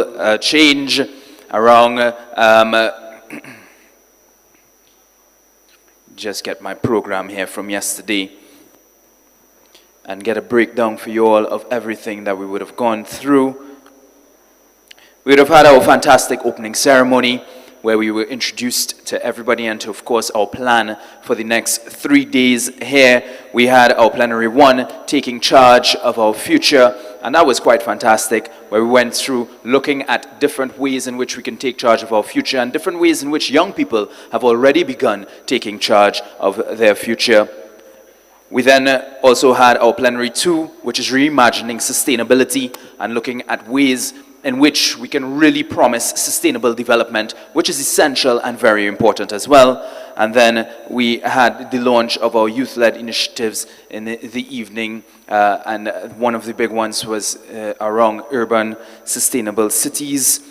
sustainable change, around just get my program here from yesterday and get a breakdown for you all of everything that we would have gone through. We would have had our fantastic opening ceremony where we were introduced to everybody and to, of course, our plan for the next 3 days here. We had our Plenary 1 taking charge of our future, and that was quite fantastic, where we went through looking at different ways in which we can take charge of our future and different ways in which young people have already begun taking charge of their future. We then also had our Plenary 2, which is reimagining sustainability and looking at ways in which we can really promise sustainable development, which is essential and very important as well. And then we had the launch of our youth-led initiatives in the evening, and one of the big ones was around urban sustainable cities,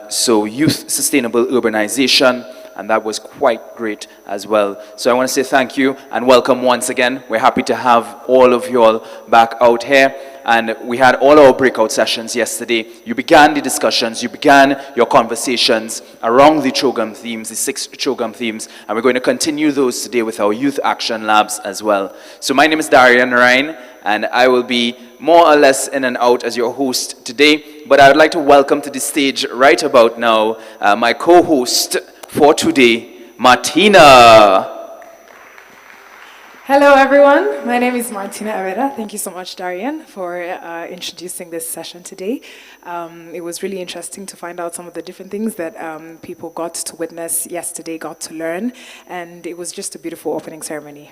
so youth sustainable urbanization, and that was quite great as well. So I want to say thank you and welcome once again. We're happy to have all of you all back out here. And we had all our breakout sessions yesterday. You began the discussions, you began your conversations around the CHOGM themes, the 6 CHOGM themes, and we're going to continue those today with our youth action labs as well. So my name is Darian Ryan, and I will be more or less in and out as your host today, but I would like to welcome to the stage right about now my co-host for today, Martina. Hello everyone, my name is Martina Avera. Thank you so much, Darian, for introducing this session today. It was really interesting to find out some of the different things that people got to witness yesterday, got to learn, and it was just a beautiful opening ceremony.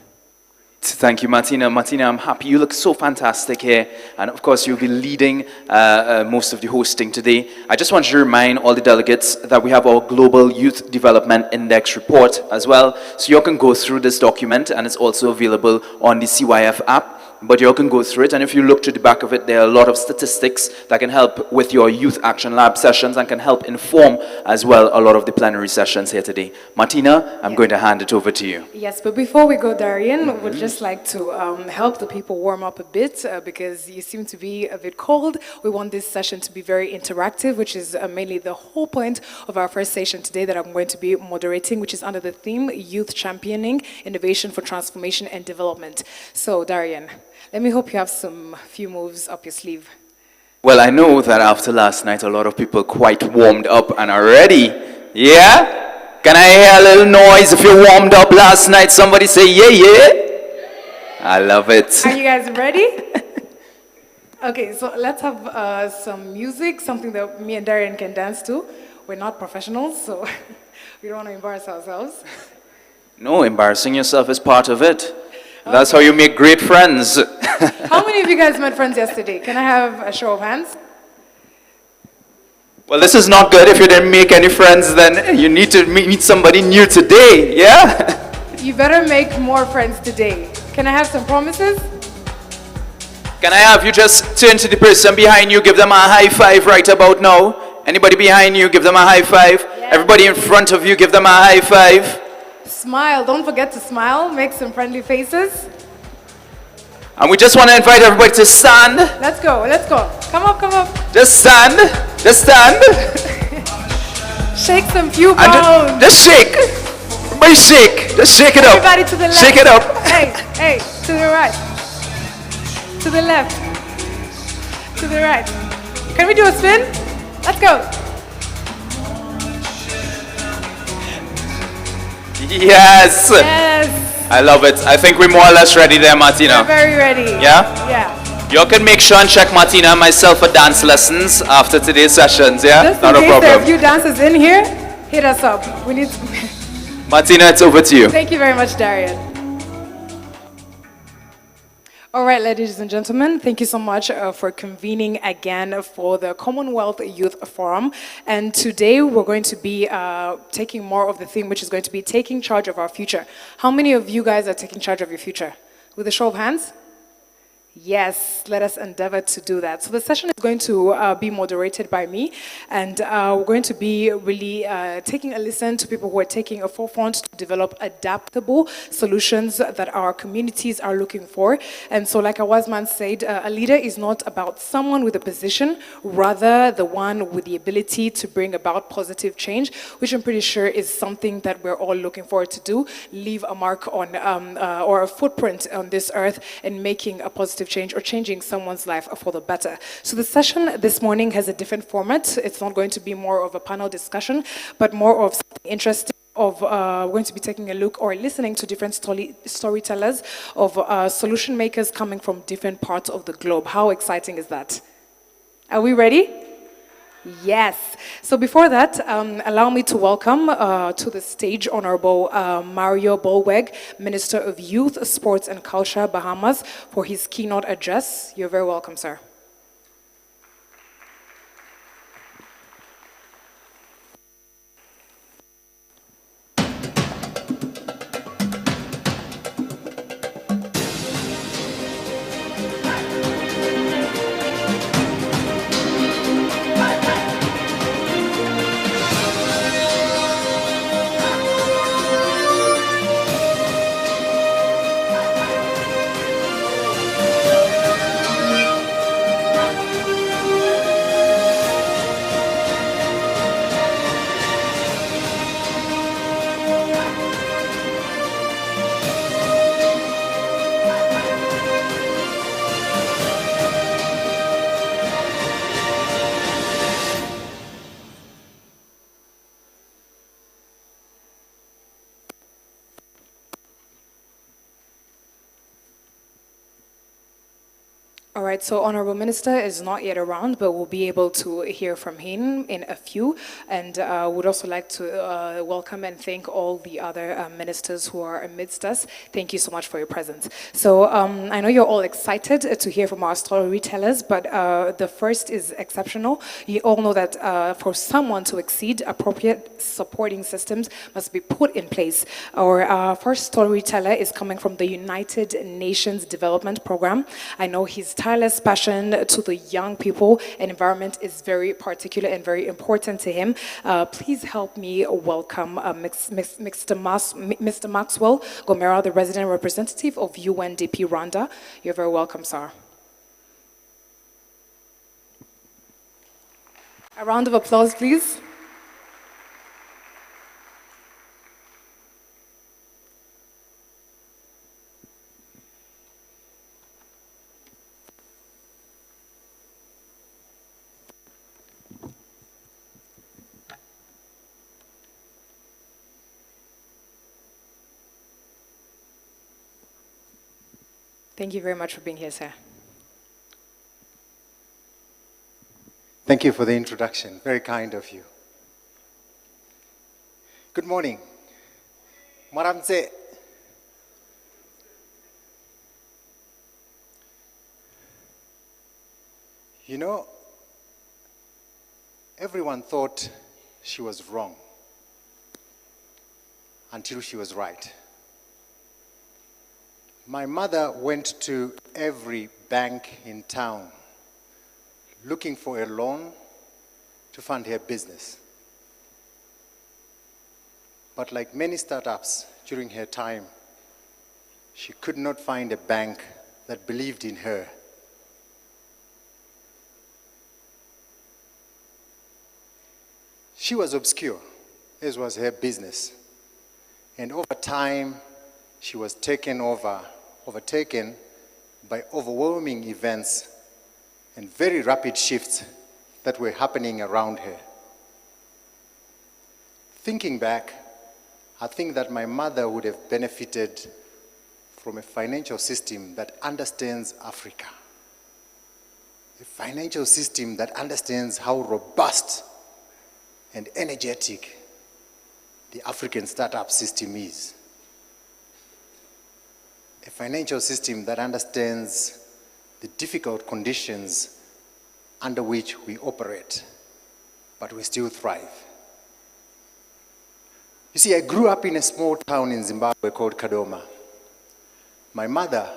Thank you, Martina. Martina, I'm happy. You look so fantastic here. And of course, you'll be leading most of the hosting today. I just want to remind all the delegates that we have our Global Youth Development Index report as well. So you can go through this document, and it's also available on the CYF app. But you can go through it, and if you look to the back of it, there are a lot of statistics that can help with your Youth Action Lab sessions and can help inform as well a lot of the plenary sessions here today. Martina, I'm going to hand it over to you. Yes, but before we go, Darian, would just like to help the people warm up a bit because you seem to be a bit cold. We want this session to be very interactive, which is mainly the whole point of our first session today that I'm going to be moderating, which is under the theme Youth Championing Innovation for Transformation and Development. So, Darian, let me hope you have some few moves up your sleeve. Well, I know that after last night, a lot of people quite warmed up and are ready. Yeah? Can I hear a little noise if you warmed up last night? Somebody say, yeah, yeah. I love it. Are you guys ready? Okay, so let's have some music, something that me and Darian can dance to. We're not professionals, so we don't want to embarrass ourselves. No, embarrassing yourself is part of it. That's how you make great friends. How many of you guys met friends yesterday? Can I have a show of hands? Well, this is not good. If you didn't make any friends, then you need to meet somebody new today, yeah? You better make more friends today. Can I have some promises? Can I have you just turn to the person behind you, give them a high five right about now? Anybody behind you, give them a high five. Yes. Everybody in front of you, give them a high five. Smile, don't forget to smile, make some friendly faces. And we just want to invite everybody to stand. Let's go, let's go. Come up, come up. Just stand, just stand. Shake some few bones. Just shake. Everybody shake, just shake it up. Everybody to the left. Shake it up. Hey, hey, to the right. To the left. To the right. Can we do a spin? Let's go. Yes. Yes. I love it. I think we're more or less ready there, Martina. We're very ready. Yeah? Yeah. You all can make sure and check Martina and myself for dance lessons after today's sessions, yeah? Just Not in a case problem. there are a few dancers in here, hit us up. We need to... Martina, it's over to you. Thank you very much, Darian. All right, ladies and gentlemen, thank you so much for convening again for the Commonwealth Youth Forum. And today we're going to be taking more of the theme, which is going to be taking charge of our future. How many of you guys are taking charge of your future? With a show of hands? Yes, let us endeavor to do that. So the session is going to be moderated by me, and we're going to be really taking a listen to people who are taking a forefront to develop adaptable solutions that our communities are looking for. And so, like Awazman said, a leader is not about someone with a position, rather the one with the ability to bring about positive change, which I'm pretty sure is something that we're all looking forward to do, leave a mark on or a footprint on this earth and making a positive change or changing someone's life for the better. So the session this morning has a different format. It's not going to be more of a panel discussion, but more of something interesting. We're going to be taking a look or listening to different storytellers of solution makers coming from different parts of the globe. How exciting is that? Are we ready? Yes. So before that, allow me to welcome to the stage Honorable Mario Bolweg, Minister of Youth, Sports and Culture, Bahamas, for his keynote address. You're very welcome, sir. All right, so Honorable Minister is not yet around, but we'll be able to hear from him in a few. And would also like to welcome and thank all the other ministers who are amidst us. Thank you so much for your presence. So I know you're all excited to hear from our storytellers, but the first is exceptional. You all know that for someone to exceed, appropriate supporting systems must be put in place. Our first storyteller is coming from the United Nations Development Program. I know his tireless passion to the young people and environment is very particular and very important to him. Please help me welcome Mr. Maxwell Gomera, the resident representative of UNDP Rwanda. You're very welcome, sir. A round of applause, please. Thank you very much for being here, sir. Thank you for the introduction. Very kind of you. Good morning. Maramze. You know, everyone thought she was wrong until she was right. My mother went to every bank in town looking for a loan to fund her business. But like many startups during her time, she could not find a bank that believed in her. She was obscure, as was her business. And over time, she was overtaken by overwhelming events and very rapid shifts that were happening around her. Thinking back, I think that my mother would have benefited from a financial system that understands Africa. A financial system that understands how robust and energetic the African startup system is. A financial system that understands the difficult conditions under which we operate, but we still thrive. You see, I grew up in a small town in Zimbabwe called Kadoma. My mother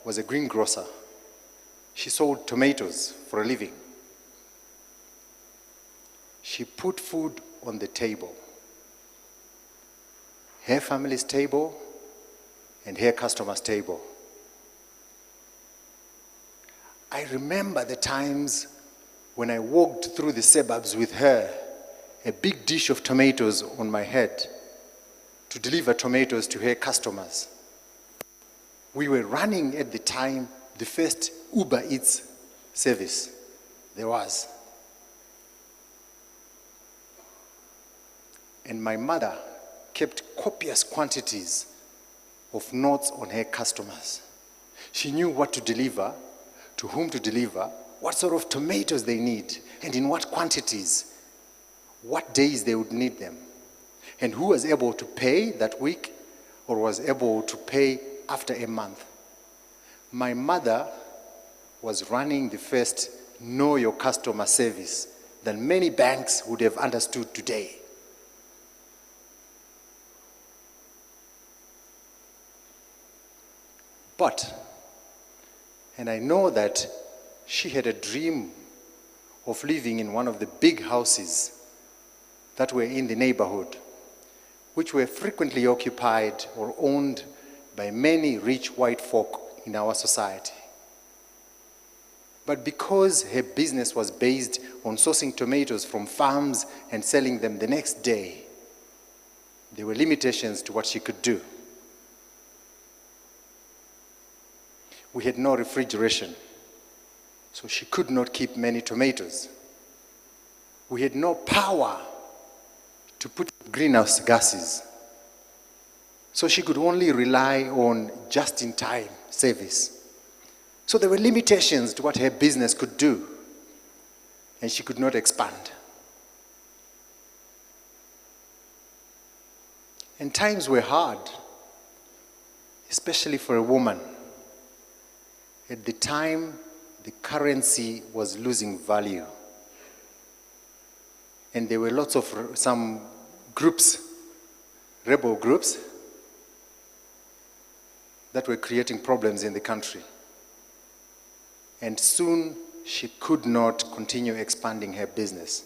was a greengrocer She sold tomatoes for a living. She put food on the table. Her family's table and her customers' table. I remember the times when I walked through the suburbs with her, a big dish of tomatoes on my head to deliver tomatoes to her customers. We were running at the time the first Uber Eats service there was. And my mother kept copious quantities of notes on her customers. She knew what to deliver, to whom to deliver, what sort of tomatoes they need, and in what quantities, what days they would need them, and who was able to pay that week or was able to pay after a month. My mother was running the first Know Your Customer service that many banks would have understood today. But, and I know that she had a dream of living in one of the big houses that were in the neighborhood, which were frequently occupied or owned by many rich white folk in our society. But because her business was based on sourcing tomatoes from farms and selling them the next day, there were limitations to what she could do. We had no refrigeration, so she could not keep many tomatoes. We had no power to put greenhouse gases, so she could only rely on just-in-time service. So there were limitations to what her business could do, and she could not expand. And times were hard, especially for a woman. At the time, the currency was losing value. And there were lots of some groups, rebel groups, that were creating problems in the country. And soon, she could not continue expanding her business.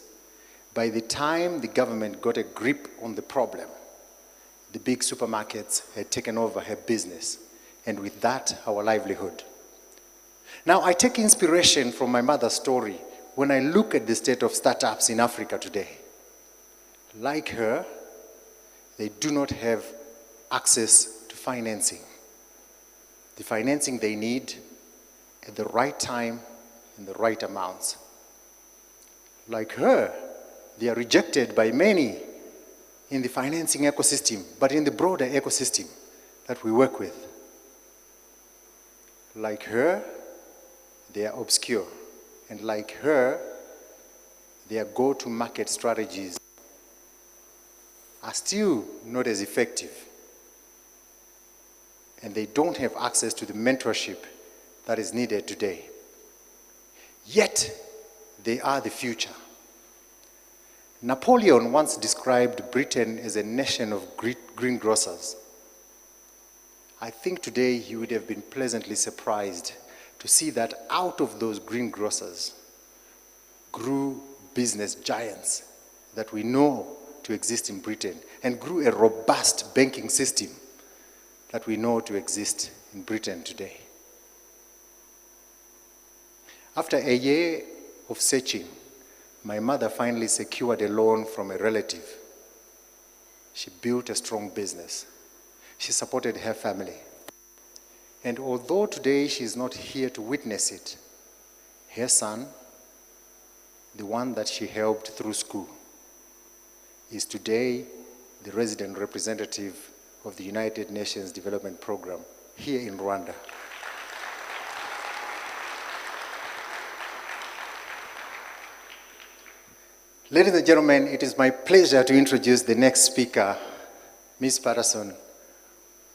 By the time the government got a grip on the problem, the big supermarkets had taken over her business, and with that, our livelihood. Now, I take inspiration from my mother's story when I look at the state of startups in Africa today. Like her, they do not have access to financing. The financing they need at the right time in the right amounts. Like her, they are rejected by many in the financing ecosystem, but in the broader ecosystem that we work with. Like her, they are obscure. And like her, their go-to-market strategies are still not as effective. And they don't have access to the mentorship that is needed today. Yet, they are the future. Napoleon once described Britain as a nation of greengrocers. I think today he would have been pleasantly surprised to see that out of those greengrocers grew business giants that we know to exist in Britain, and grew a robust banking system that we know to exist in Britain today. After a year of searching, my mother finally secured a loan from a relative. She built a strong business. She supported her family. And although today she is not here to witness it, her son, the one that she helped through school, is today the resident representative of the United Nations Development Program here in Rwanda. Ladies and gentlemen, it is my pleasure to introduce the next speaker, Ms. Patterson,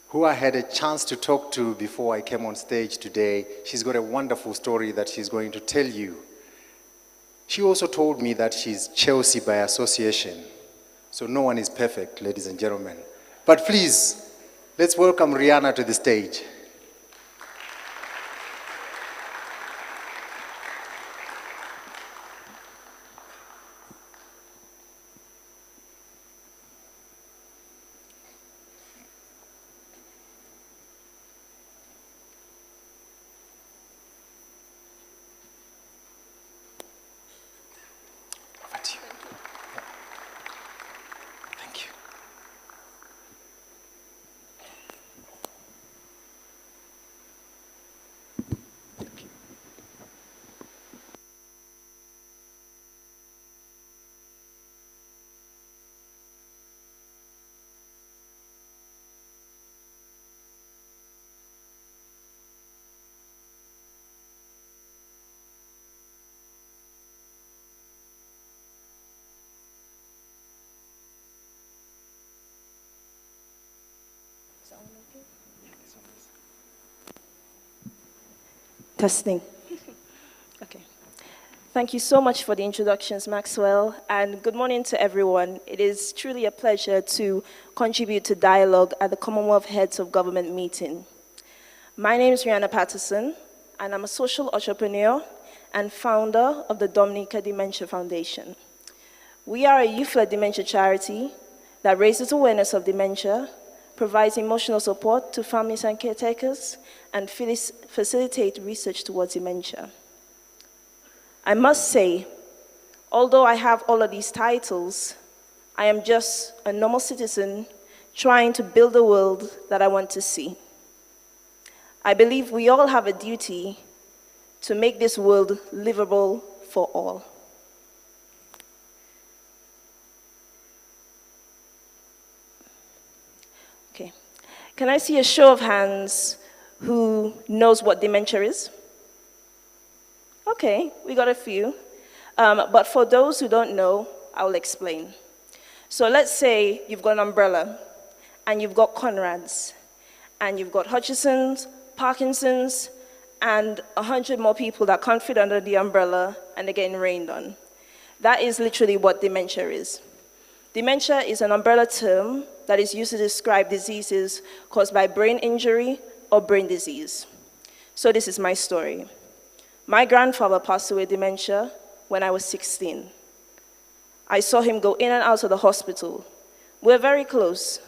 who I had a chance to talk to before I came on stage today. She's got a wonderful story that she's going to tell you. She also told me that she's Chelsea by association. So no one is perfect, ladies and gentlemen. But please, let's welcome Rihanna to the stage. Testing. Okay. Thank you so much for the introductions, Maxwell, and good morning to everyone. It is truly a pleasure to contribute to dialogue at the Commonwealth Heads of Government meeting. My name is Rihanna Patterson, and I'm a social entrepreneur and founder of the Dominica Dementia Foundation. We are a youth-led dementia charity that raises awareness of dementia, provides emotional support to families and caretakers, and facilitate research towards dementia. I must say, although I have all of these titles, I am just a normal citizen trying to build the world that I want to see. I believe we all have a duty to make this world livable for all. Okay. Can I see a show of hands who knows what dementia is? Okay, we got a few. But for those who don't know, I'll explain. So let's say you've got an umbrella, and you've got Conrad's, and you've got Hutchison's, Parkinson's, and 100 more people that can't fit under the umbrella and they're getting rained on. That is literally what dementia is. Dementia is an umbrella term that is used to describe diseases caused by brain injury or brain disease. So this is my story. My grandfather passed away with dementia when I was 16. I saw him go in and out of the hospital. We were very close.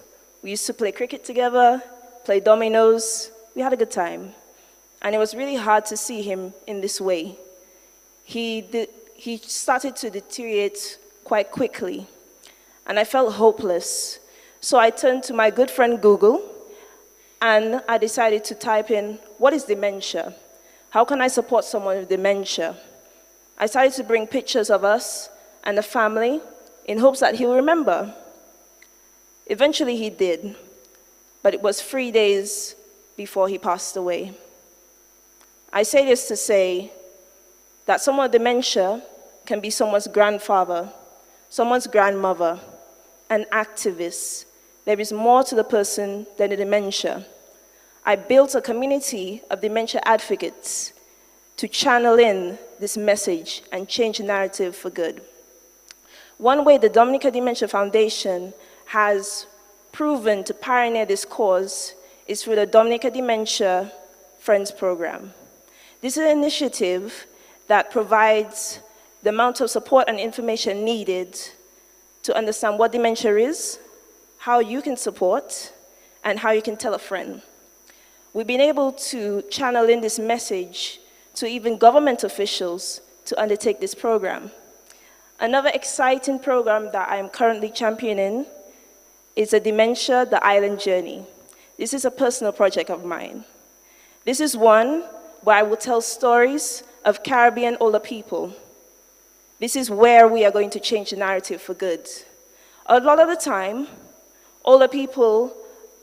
We used to play cricket together, play dominoes. We had a good time. And it was really hard to see him in this way. He started to deteriorate quite quickly, and I felt hopeless. So I turned to my good friend Google, and I decided to type in, what is dementia? How can I support someone with dementia? I started to bring pictures of us and the family in hopes that he'll remember. Eventually he did, but it was 3 days before he passed away. I say this to say that someone with dementia can be someone's grandfather, someone's grandmother, an activist. There is more to the person than the dementia. I built a community of dementia advocates to channel in this message and change the narrative for good. One way the Dominica Dementia Foundation has proven to pioneer this cause is through the Dominica Dementia Friends Program. This is an initiative that provides the amount of support and information needed to understand what dementia is, how you can support, and how you can tell a friend. We've been able to channel in this message to even government officials to undertake this program. Another exciting program that I am currently championing is a Dementia the Island Journey. This is a personal project of mine. This is one where I will tell stories of Caribbean older people. This is where we are going to change the narrative for good. A lot of the time, older people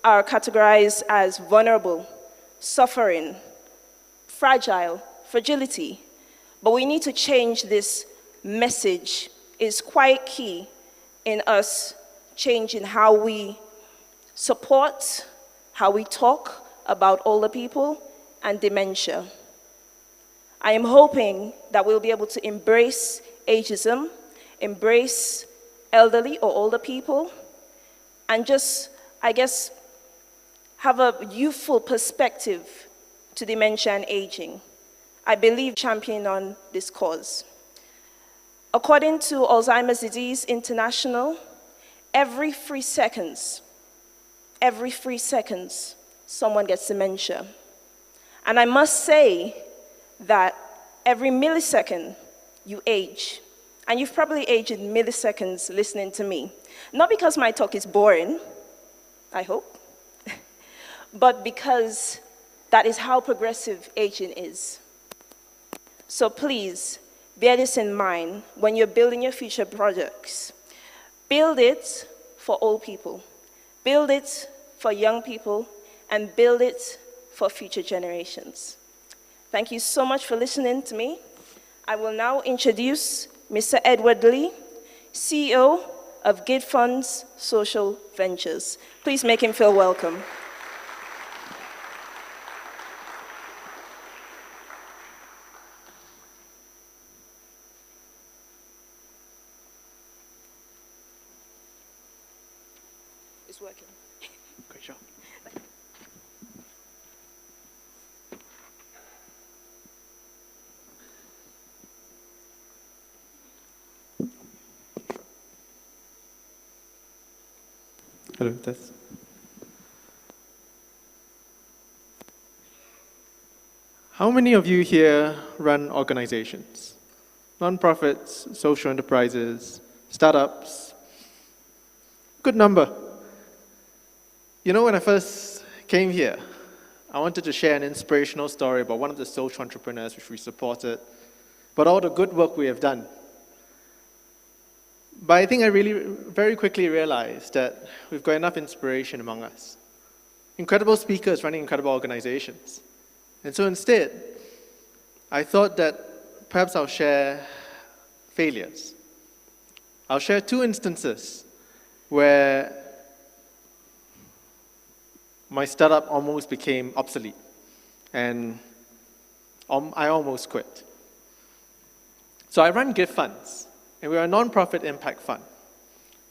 are categorized as vulnerable, suffering, fragile, fragility. But we need to change this message. It's quite key in us changing how we support, how we talk about older people and dementia. I am hoping that we'll be able to embrace ageism, embrace elderly or older people, and just, I guess, have a youthful perspective to dementia and aging. I believe championing on this cause. According to Alzheimer's Disease International, every 3 seconds, someone gets dementia. And I must say that every millisecond you age. And you've probably aged in milliseconds listening to me. Not because my talk is boring, I hope, but because that is how progressive aging is. So please, bear this in mind when you're building your future projects. Build it for old people. Build it for young people, and build it for future generations. Thank you so much for listening to me. I will now introduce Mr. Edward Lee, CEO of Gid Funds Social Ventures. Please make him feel welcome. It's working. Great job. Hello, Tess. How many of you here run organizations? Non-profits, social enterprises, startups? Good number. You know, when I first came here, I wanted to share an inspirational story about one of the social entrepreneurs which we supported, but all the good work we have done. But I think I really very quickly realized that we've got enough inspiration among us. Incredible speakers running incredible organizations. And so instead, I thought that perhaps I'll share failures. I'll share 2 instances where my startup almost became obsolete and I almost quit. So I run Give Funds, and we're a non-profit impact fund.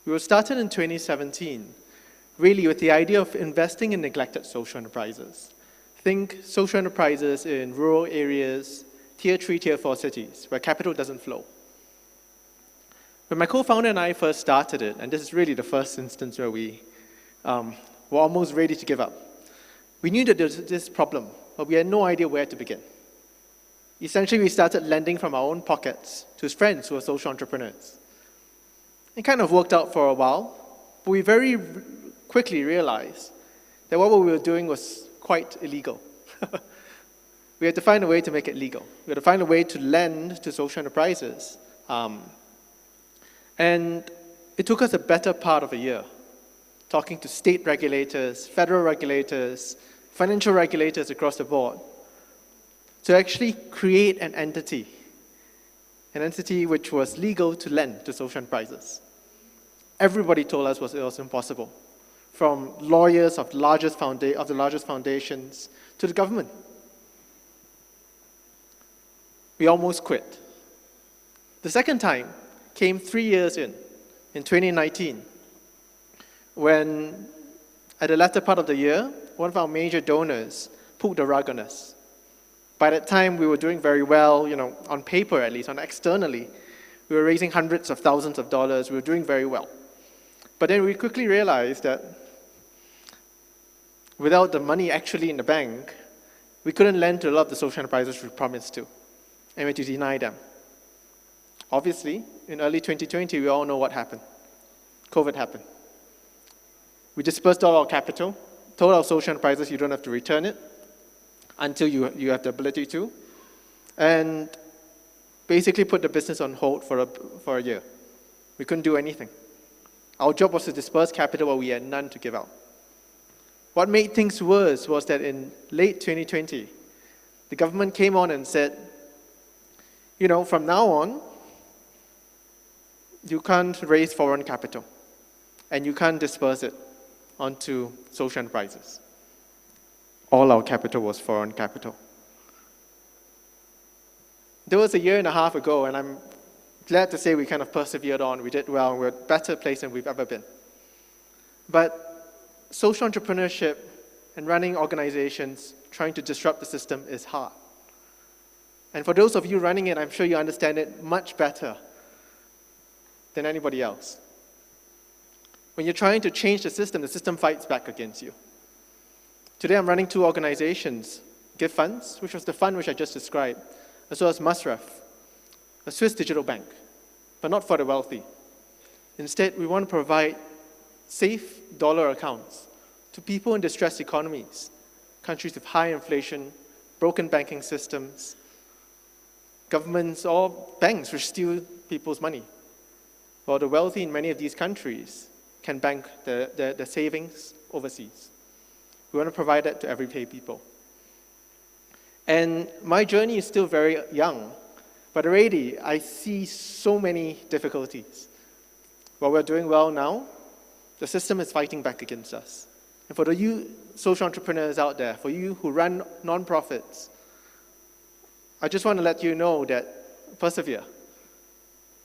We were started in 2017, really with the idea of investing in neglected social enterprises. Think social enterprises in rural areas, tier 3, tier 4 cities, where capital doesn't flow. When my co-founder and I first started it, and this is really the first instance where we were almost ready to give up, we knew that there was this problem, but we had no idea where to begin. Essentially, we started lending from our own pockets to friends who were social entrepreneurs. It kind of worked out for a while, but we very quickly realized that what we were doing was quite illegal. We had to find a way to make it legal. We had to find a way to lend to social enterprises. And it took us a better part of a year, talking to state regulators, federal regulators, financial regulators across the board, to actually create an entity which was legal to lend to social enterprises. Everybody told us it was impossible, from lawyers of the largest foundations to the government. We almost quit. The second time came 3 years in 2019, when at the latter part of the year, one of our major donors pulled the rug on us. By that time, we were doing very well, on paper at least, externally. We were raising hundreds of thousands of dollars. We were doing very well. But then we quickly realized that without the money actually in the bank, we couldn't lend to a lot of the social enterprises we promised to, and we had to deny them. Obviously, in early 2020, we all know what happened. COVID happened. We dispersed all our capital, told our social enterprises you don't have to return it until you have the ability to, and basically put the business on hold for a year. We couldn't do anything. Our job was to disperse capital, but we had none to give out. What made things worse was that in late 2020, the government came on and said, from now on, you can't raise foreign capital, and you can't disperse it onto social enterprises. All our capital was foreign capital. There was a year and a half ago, and I'm glad to say we kind of persevered on. We did well, and we're a better place than we've ever been. But social entrepreneurship and running organizations, trying to disrupt the system is hard. And for those of you running it, I'm sure you understand it much better than anybody else. When you're trying to change the system fights back against you. Today I'm running 2 organizations, Give Funds, which was the fund which I just described, as well as Masraf, a Swiss digital bank, but not for the wealthy. Instead, we want to provide safe dollar accounts to people in distressed economies, countries with high inflation, broken banking systems, governments or banks which steal people's money. While the wealthy in many of these countries can bank their savings overseas. We want to provide that to everyday people. And my journey is still very young, but already I see so many difficulties. While we're doing well now, the system is fighting back against us. And for you social entrepreneurs out there, for you who run nonprofits, I just want to let you know that persevere.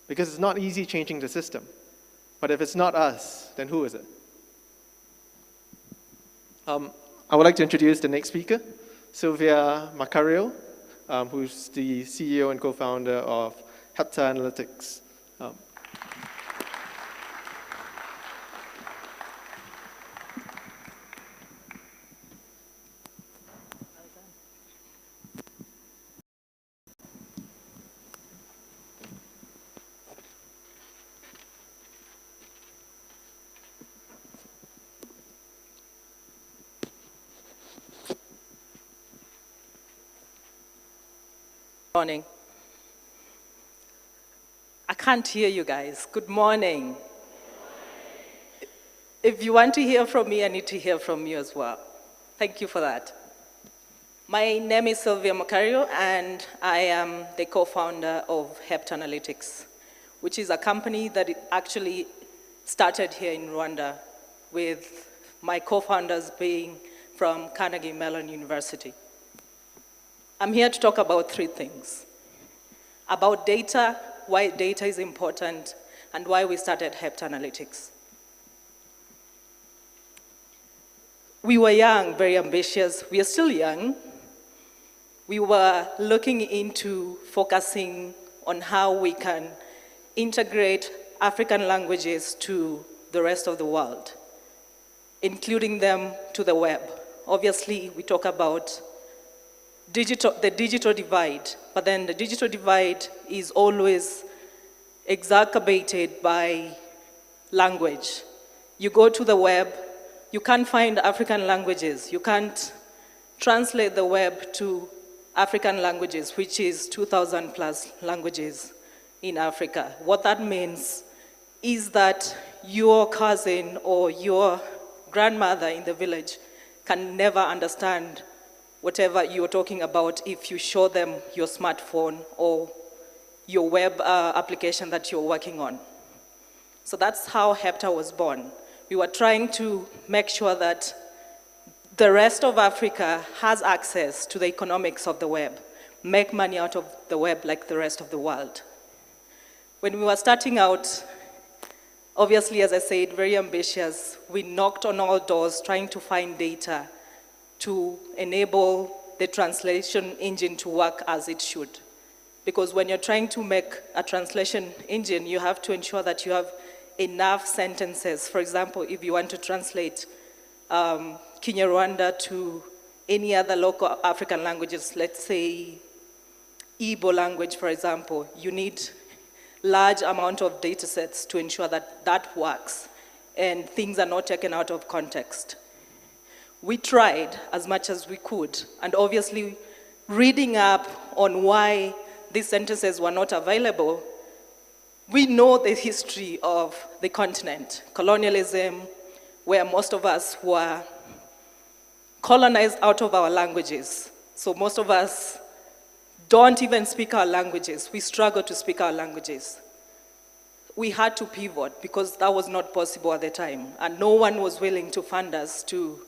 Because it's not easy changing the system. But if it's not us, then who is it? I would like to introduce the next speaker, Sylvia Macario, who's the CEO and co-founder of Hepta Analytics. Morning. I can't hear you guys. Good morning. If you want to hear from me, I need to hear from you as well. Thank you for that. My name is Sylvia Macario, and I am the co-founder of Hepta Analytics, which is a company that actually started here in Rwanda, with my co-founders being from Carnegie Mellon University. I'm here to talk about three things: about data, why data is important, and why we started Hepta Analytics. We were young, very ambitious. We are still young. We were looking into focusing on how we can integrate African languages to the rest of the world, including them to the web. Obviously, we talk about the digital divide, but then the digital divide is always exacerbated by language. You go to the web, you can't find African languages. You can't translate the web to African languages, which is 2,000 plus languages in Africa. What that means is that your cousin or your grandmother in the village can never understand whatever you're talking about if you show them your smartphone or your web application that you're working on. So that's how Hepta was born. We were trying to make sure that the rest of Africa has access to the economics of the web, make money out of the web like the rest of the world. When we were starting out, obviously, as I said, very ambitious, we knocked on all doors trying to find data to enable the translation engine to work as it should. Because when you're trying to make a translation engine, you have to ensure that you have enough sentences. For example, if you want to translate Kinyarwanda to any other local African languages, let's say Igbo language, for example, you need large amount of data sets to ensure that that works and things are not taken out of context. We tried as much as we could, and obviously reading up on why these sentences were not available, we know the history of the continent, colonialism, where most of us were colonized out of our languages. So most of us don't even speak our languages. We struggle to speak our languages. We had to pivot because that was not possible at the time, and no one was willing to fund us to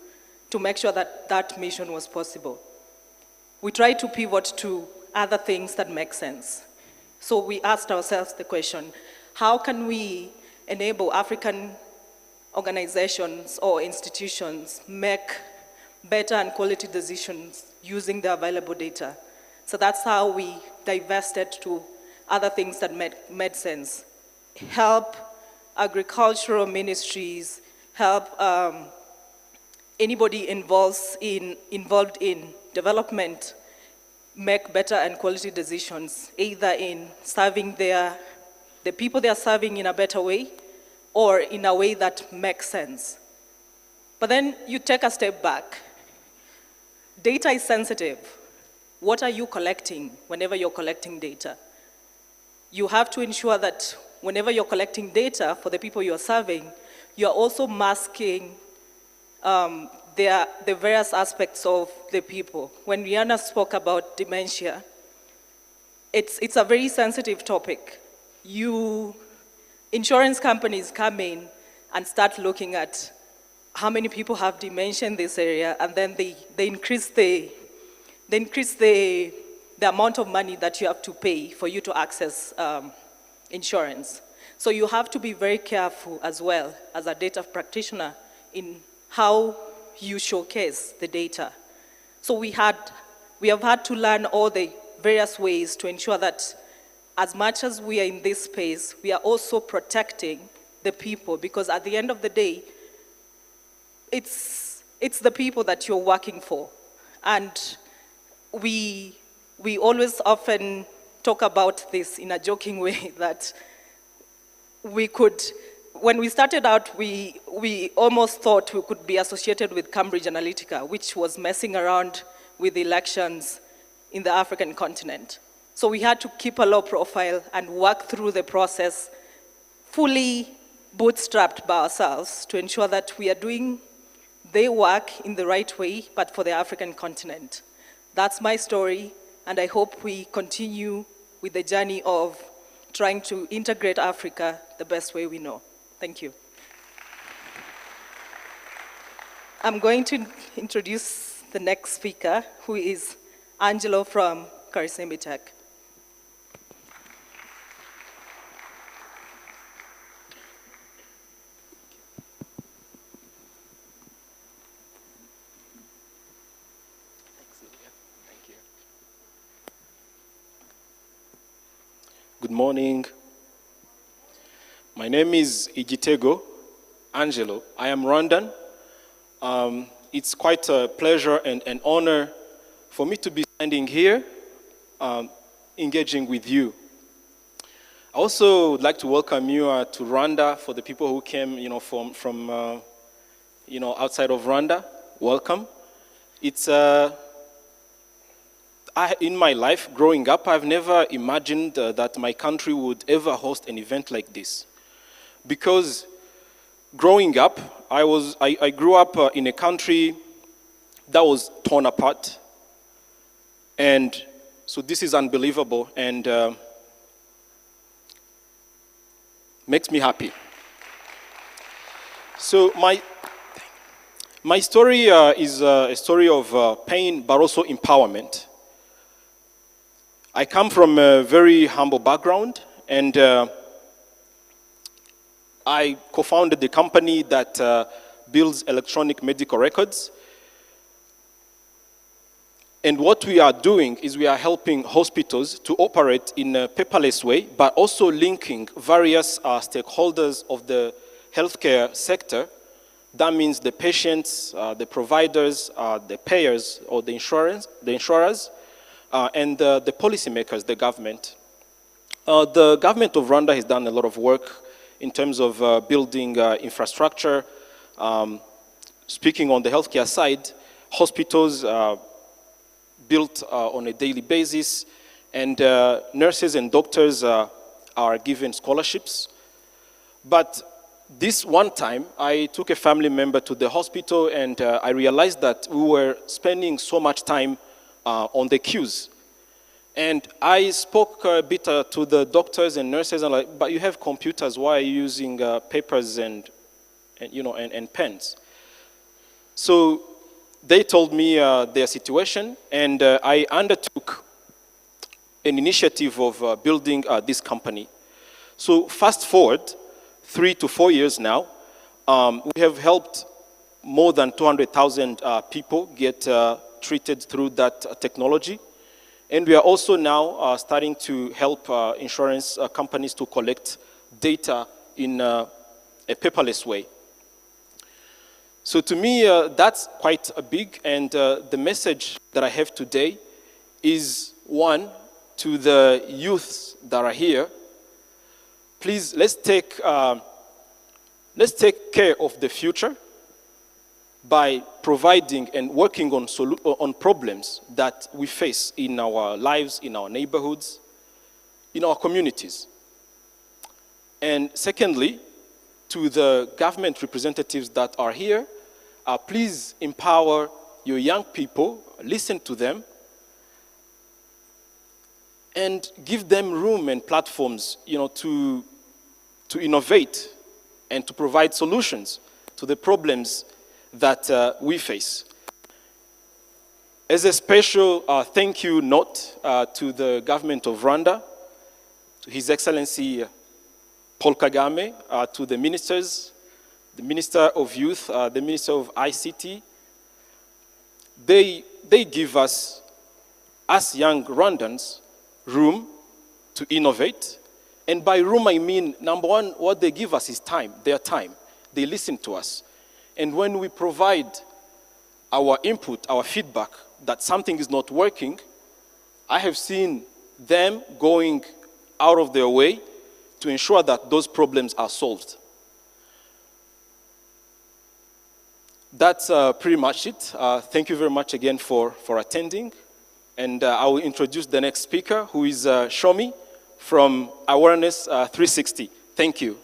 make sure that that mission was possible. We tried to pivot to other things that make sense. So we asked ourselves the question, how can we enable African organizations or institutions make better and quality decisions using the available data? So that's how we divested to other things that made sense. Help agricultural ministries, help anybody involved in development make better and quality decisions, either in serving the people they are serving in a better way or in a way that makes sense. But then you take a step back. Data is sensitive. What are you collecting whenever you're collecting data? You have to ensure that whenever you're collecting data for the people you're serving, you're also masking the various aspects of the people. When Rihanna spoke about dementia, it's a very sensitive topic. Insurance companies come in and start looking at how many people have dementia in this area, and then they increase the amount of money that you have to pay for you to access insurance. So you have to be very careful as well as a data practitioner in how you showcase the data. So we have had to learn all the various ways to ensure that as much as we are in this space, we are also protecting the people, because at the end of the day, it's the people that you're working for. And we always often talk about this in a joking way that when we started out, we almost thought we could be associated with Cambridge Analytica, which was messing around with elections in the African continent. So we had to keep a low profile and work through the process fully bootstrapped by ourselves to ensure that we are doing the work in the right way, but for the African continent. That's my story, and I hope we continue with the journey of trying to integrate Africa the best way we know. Thank you. I'm going to introduce the next speaker, who is Angelo from Karisemi Tech. Good morning. My name is Igitego Angelo. I am Rwandan. It's quite a pleasure and an honor for me to be standing here, engaging with you. I also would like to welcome you to Rwanda. For the people who came, from outside of Rwanda, welcome. It's in my life, growing up, I've never imagined that my country would ever host an event like this. Because growing up, I grew up in a country that was torn apart. And so this is unbelievable and makes me happy. So my story is a story of pain, but also empowerment. I come from a very humble background, and I co-founded the company that builds electronic medical records. And what we are doing is we are helping hospitals to operate in a paperless way, but also linking various stakeholders of the healthcare sector. That means the patients, the providers, the payers, or the insurers, and the policymakers, the government. The government of Rwanda has done a lot of work in terms of building infrastructure. Speaking on the healthcare side, hospitals built on a daily basis, and nurses and doctors are given scholarships. But this one time, I took a family member to the hospital, and I realized that we were spending so much time on the queues. And I spoke a bit to the doctors and nurses, and like, but you have computers, why are you using papers and pens? So they told me their situation, and I undertook an initiative of building this company. So fast forward 3 to 4 years now, we have helped more than 200,000 people get treated through that technology. And we are also now starting to help insurance companies to collect data in a paperless way. So to me, that's quite big, and the message that I have today is, one, to the youths that are here, please, let's take care of the future by providing and working on problems that we face in our lives, in our neighborhoods, in our communities. And secondly, to the government representatives that are here, please empower your young people, listen to them, and give them room and platforms, to innovate and to provide solutions to the problems that we face. As a special thank you note to the government of Rwanda, to His Excellency Paul Kagame, to the ministers, the Minister of Youth, the Minister of ICT, they give us young Rwandans, room to innovate. And by room, I mean, number one, what they give us is time, their time. They listen to us. And when we provide our input, our feedback, that something is not working, I have seen them going out of their way to ensure that those problems are solved. That's pretty much it. Thank you very much again for attending. And I will introduce the next speaker, who is Shomi from Awareness 360. Thank you.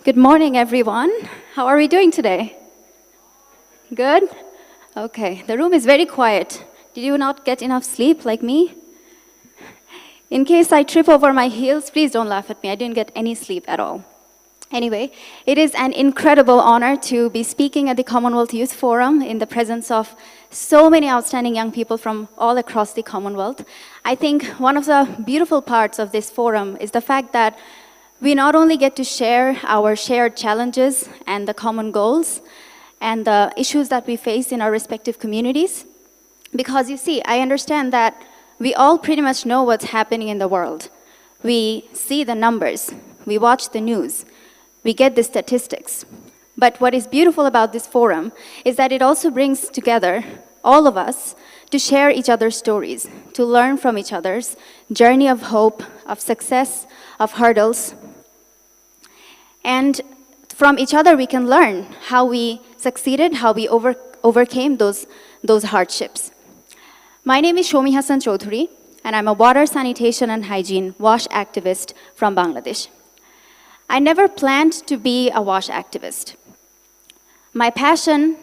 Good morning, everyone. How are we doing today? Good? Okay, the room is very quiet. Did you not get enough sleep like me? In case I trip over my heels, please don't laugh at me. I didn't get any sleep at all. Anyway, it is an incredible honor to be speaking at the Commonwealth Youth Forum in the presence of so many outstanding young people from all across the Commonwealth. I think one of the beautiful parts of this forum is the fact that we not only get to share our shared challenges and the common goals and the issues that we face in our respective communities, because you see, I understand that we all pretty much know what's happening in the world. We see the numbers, we watch the news, we get the statistics. But what is beautiful about this forum is that it also brings together all of us to share each other's stories, to learn from each other's journey of hope, of success, of hurdles. And from each other, we can learn how we succeeded, how we overcame those hardships. My name is Shomi Hassan Chaudhuri, and I'm a water, sanitation, and hygiene WASH activist from Bangladesh. I never planned to be a WASH activist. My passion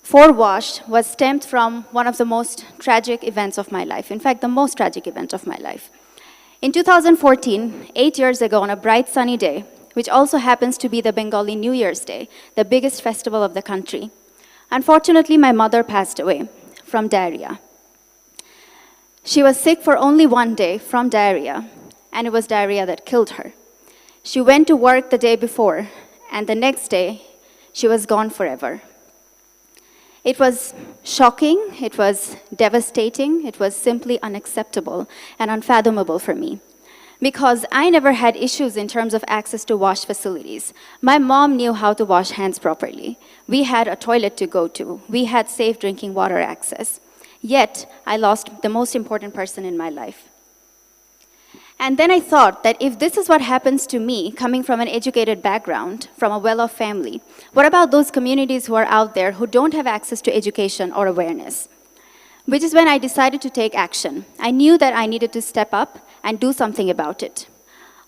for WASH was stemmed from one of the most tragic events of my life. In fact, the most tragic event of my life. In 2014, 8 years ago, on a bright sunny day, which also happens to be the Bengali New Year's Day, the biggest festival of the country, unfortunately, my mother passed away from diarrhea. She was sick for only 1 day from diarrhea, and it was diarrhea that killed her. She went to work the day before, and the next day, she was gone forever. It was shocking, it was devastating, it was simply unacceptable and unfathomable for me. Because I never had issues in terms of access to wash facilities. My mom knew how to wash hands properly. We had a toilet to go to. We had safe drinking water access. Yet, I lost the most important person in my life. And then I thought that if this is what happens to me, coming from an educated background, from a well-off family, what about those communities who are out there who don't have access to education or awareness? Which is when I decided to take action. I knew that I needed to step up and do something about it.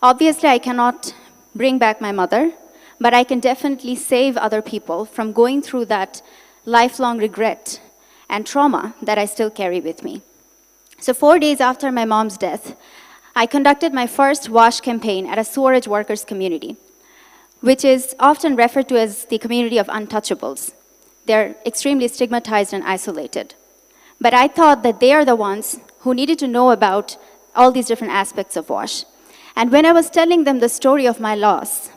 Obviously, I cannot bring back my mother, but I can definitely save other people from going through that lifelong regret and trauma that I still carry with me. So 4 days after my mom's death, I conducted my first WASH campaign at a sewerage workers community, which is often referred to as the community of untouchables. They're extremely stigmatized and isolated. But I thought that they are the ones who needed to know about all these different aspects of WASH. And when I was telling them the story of my loss,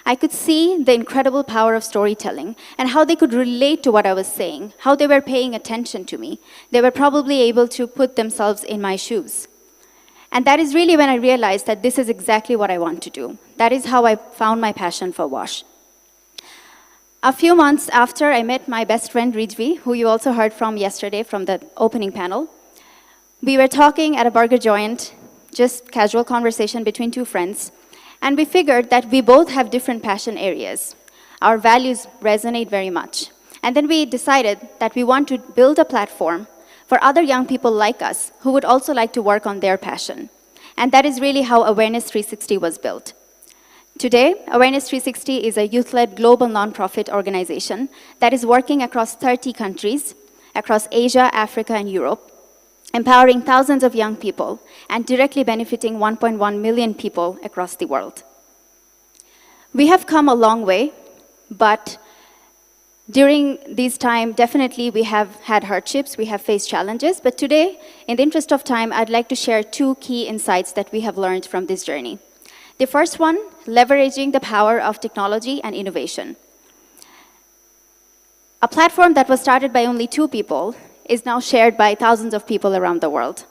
I could see the incredible power of storytelling and how they could relate to what I was saying, how they were paying attention to me. They were probably able to put themselves in my shoes. And that is really when I realized that this is exactly what I want to do. That is how I found my passion for WASH. A few months after, I met my best friend, Rijvi, who you also heard from yesterday from the opening panel. We were talking at a burger joint, just casual conversation between two friends, and we figured that we both have different passion areas. Our values resonate very much. And then we decided that we want to build a platform for other young people like us who would also like to work on their passion. And that is really how Awareness 360 was built. Today, Awareness 360 is a youth-led global nonprofit organization that is working across 30 countries, across Asia, Africa, and Europe. empowering thousands of young people, and directly benefiting 1.1 million people across the world. We have come a long way, but during this time, definitely we have had hardships, we have faced challenges, but today, in the interest of time, I'd like to share 2 key insights that we have learned from this journey. The first one, leveraging the power of technology and innovation. A platform that was started by only 2 people is now shared by thousands of people around the world.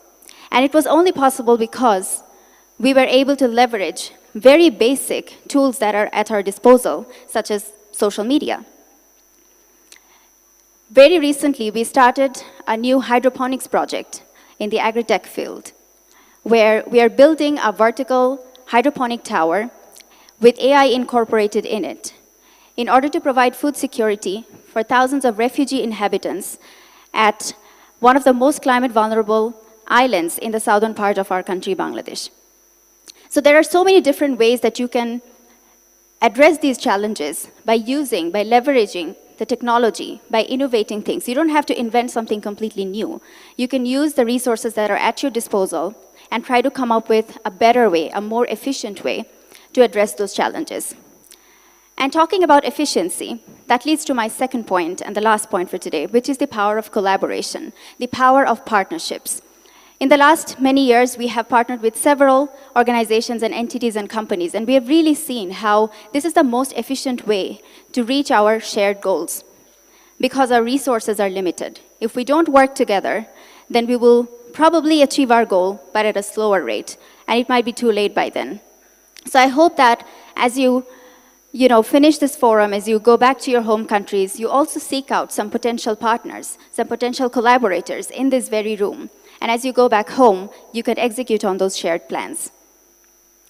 And it was only possible because we were able to leverage very basic tools that are at our disposal, such as social media. Very recently, we started a new hydroponics project in the agri-tech field, where we are building a vertical hydroponic tower with AI incorporated in it in order to provide food security for thousands of refugee inhabitants at one of the most climate vulnerable islands in the southern part of our country, Bangladesh. So there are so many different ways that you can address these challenges by leveraging the technology, by innovating things. You don't have to invent something completely new. You can use the resources that are at your disposal and try to come up with a better way, a more efficient way to address those challenges. And talking about efficiency, that leads to my second point and the last point for today, which is the power of collaboration, the power of partnerships. In the last many years, we have partnered with several organizations and entities and companies, and we have really seen how this is the most efficient way to reach our shared goals, because our resources are limited. If we don't work together, then we will probably achieve our goal, but at a slower rate, and it might be too late by then. So I hope that as you finish this forum, as you go back to your home countries, you also seek out some potential partners, some potential collaborators in this very room. And as you go back home, you can execute on those shared plans.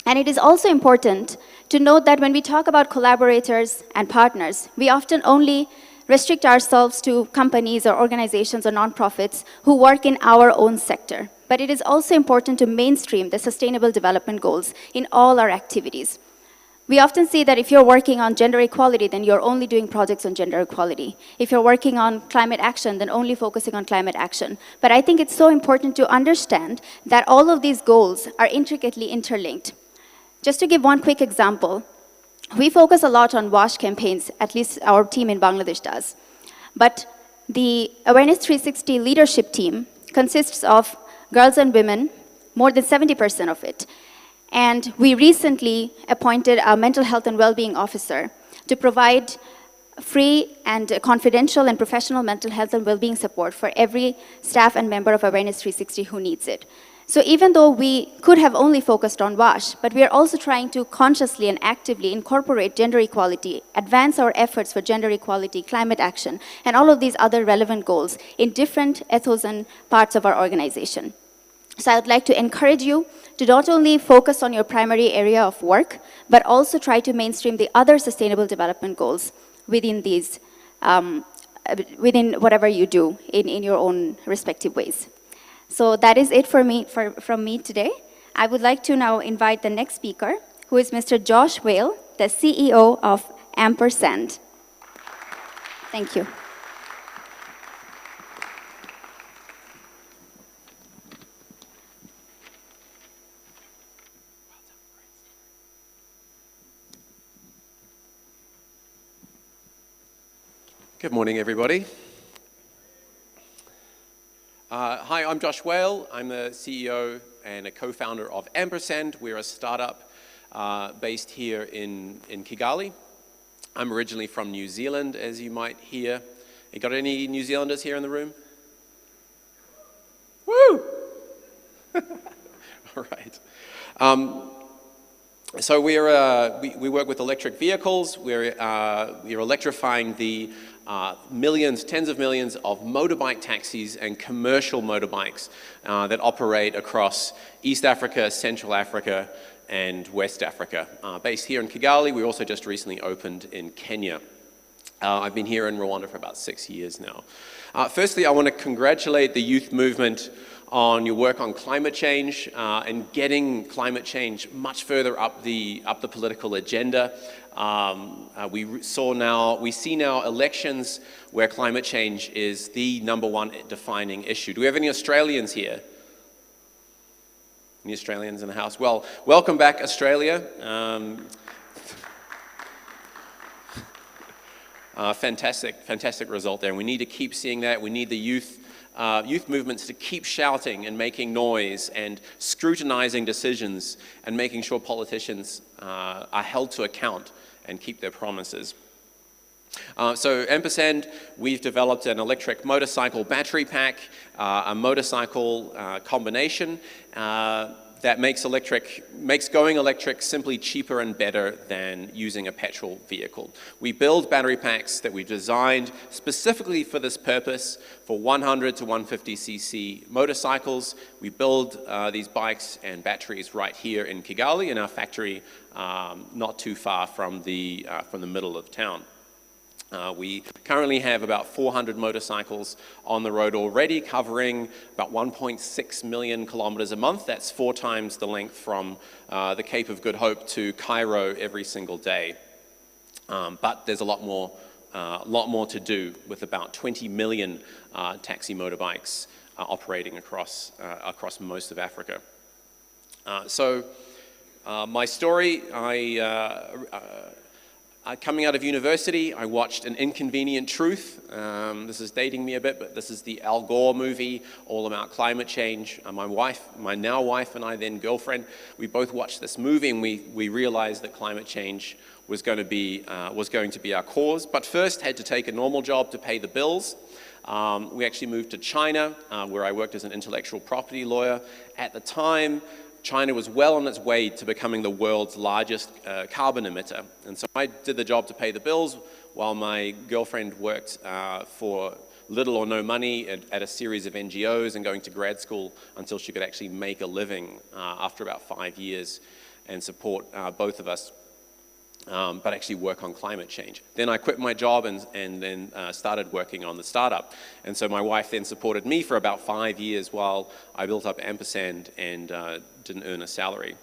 And it is also important to note that when we talk about collaborators and partners, we often only restrict ourselves to companies or organizations or nonprofits who work in our own sector. But it is also important to mainstream the Sustainable Development Goals in all our activities. We often see that if you're working on gender equality, then you're only doing projects on gender equality. If you're working on climate action, then only focusing on climate action. But I think it's so important to understand that all of these goals are intricately interlinked. Just to give one quick example, we focus a lot on WASH campaigns, at least our team in Bangladesh does. But the Awareness 360 leadership team consists of girls and women, more than 70% of it. And we recently appointed a mental health and well-being officer to provide free and confidential and professional mental health and well-being support for every staff and member of Awareness 360 who needs it. So even though we could have only focused on WASH, but we are also trying to consciously and actively incorporate gender equality, advance our efforts for gender equality, climate action, and all of these other relevant goals in different ethos and parts of our organization. So I would like to encourage you to not only focus on your primary area of work, but also try to mainstream the other sustainable development goals within these, within whatever you do in your own respective ways. So that is it from me today. I would like to now invite the next speaker, who is Mr. Josh Whale, the CEO of Ampersand. Thank you. Good morning, everybody. Hi, I'm Josh Whale. I'm the CEO and a co-founder of Ampersand. We're a startup based here in Kigali. I'm originally from New Zealand, as you might hear. You got any New Zealanders here in the room? Woo! All right. So we work with electric vehicles. We're electrifying the millions, tens of millions of motorbike taxis and commercial motorbikes that operate across East Africa, Central Africa, and West Africa. Based here in Kigali, we also just recently opened in Kenya. I've been here in Rwanda for about 6 years now. Firstly, I want to congratulate the youth movement on your work on climate change and getting climate change much further up the political agenda. We see now elections where climate change is the #1 defining issue. Do we have any Australians here? Any Australians in the house? Well, welcome back, Australia. Fantastic result there. And we need to keep seeing that. We need the youth movements to keep shouting and making noise and scrutinizing decisions and making sure politicians are held to account and keep their promises. So Ampersand, we've developed an electric motorcycle battery pack, a motorcycle combination that makes going electric simply cheaper and better than using a petrol vehicle. We build battery packs that we designed specifically for this purpose for 100 to 150cc motorcycles. We build these bikes and batteries right here in Kigali in our factory not too far from the middle of town. We currently have about 400 motorcycles on the road already, covering about 1.6 million kilometers a month. That's 4 times the length from the Cape of Good Hope to Cairo every single day. But there's a lot more to do, with about 20 million taxi motorbikes operating across most of Africa. My story, coming out of university, I watched An Inconvenient Truth. This is dating me a bit, but this is the Al Gore movie, all about climate change. My now wife and I, then girlfriend, we both watched this movie, and we realized that climate change was going to be our cause. But first, had to take a normal job to pay the bills. We actually moved to China, where I worked as an intellectual property lawyer. At the time, China was well on its way to becoming the world's largest carbon emitter. And so I did the job to pay the bills while my girlfriend worked for little or no money at a series of NGOs and going to grad school until she could actually make a living after about 5 years and support both of us, but actually work on climate change. Then I quit my job and then started working on the startup. And so my wife then supported me for about 5 years while I built up Ampersand and didn't earn a salary.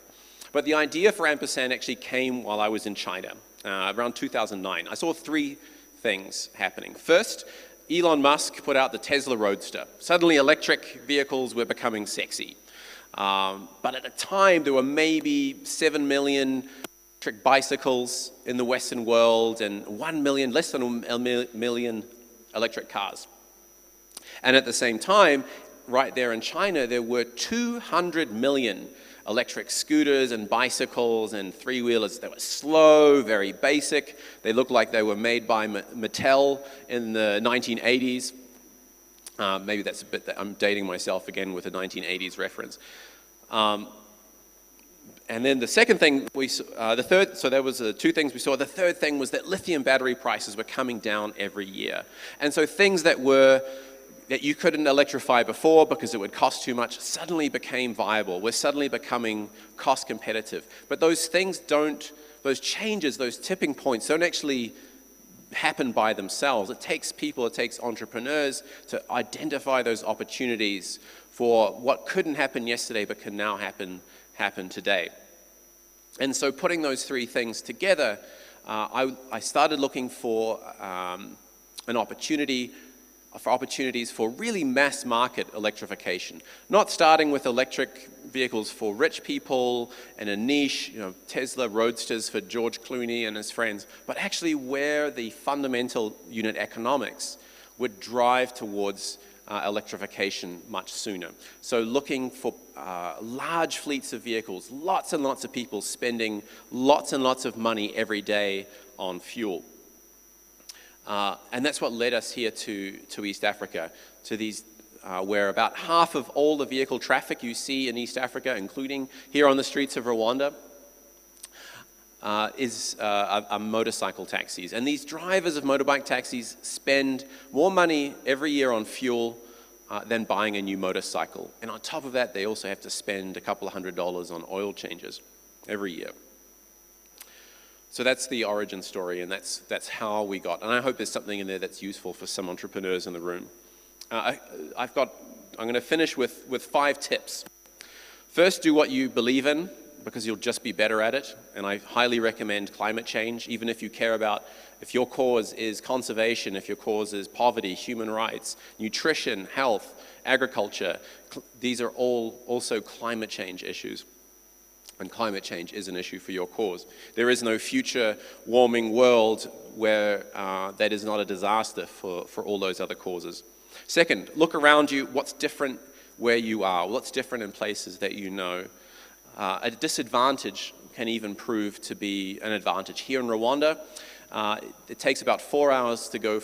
But the idea for Ampersand actually came while I was in China, around 2009. I saw 3 things happening. First, Elon Musk put out the Tesla Roadster. Suddenly electric vehicles were becoming sexy. But at the time, there were maybe 7 million electric bicycles in the Western world and less than a million electric cars. And at the same time, right there in China, there were 200 million electric scooters and bicycles and 3-wheelers that were slow, very basic. They looked like they were made by Mattel in the 1980s. Maybe that's a bit that I'm dating myself again with a 1980s reference. And then the second thing so there was 2 things we saw. The third thing was that lithium battery prices were coming down every year. And so things that you couldn't electrify before because it would cost too much suddenly became viable. We're suddenly becoming cost competitive. But those changes, those tipping points don't actually happen by themselves. It takes people, it takes entrepreneurs to identify those opportunities for what couldn't happen yesterday but can now happen today. And so putting those 3 things together, I started looking for opportunities for really mass market electrification. Not starting with electric vehicles for rich people and a niche, Tesla Roadsters for George Clooney and his friends, but actually where the fundamental unit economics would drive towards electrification much sooner. So looking for large fleets of vehicles, lots and lots of people spending lots and lots of money every day on fuel. And that's what led us here to East Africa, to these where about half of all the vehicle traffic you see in East Africa, including here on the streets of Rwanda, are motorcycle taxis. And these drivers of motorbike taxis spend more money every year on fuel than buying a new motorcycle. And on top of that, they also have to spend a couple of $100s on oil changes every year. So that's the origin story, and that's how we got. And I hope there's something in there that's useful for some entrepreneurs in the room. I'm going to finish with 5 tips. First, do what you believe in, because you'll just be better at it. And I highly recommend climate change, even if you care about, if your cause is conservation, if your cause is poverty, human rights, nutrition, health, agriculture. These are all also climate change issues. And climate change is an issue for your cause. There is no future warming world where that is not a disaster for all those other causes. Second, look around you. What's different where you are? What's different in places that you know? A disadvantage can even prove to be an advantage. Here in Rwanda, it takes about 4 hours to go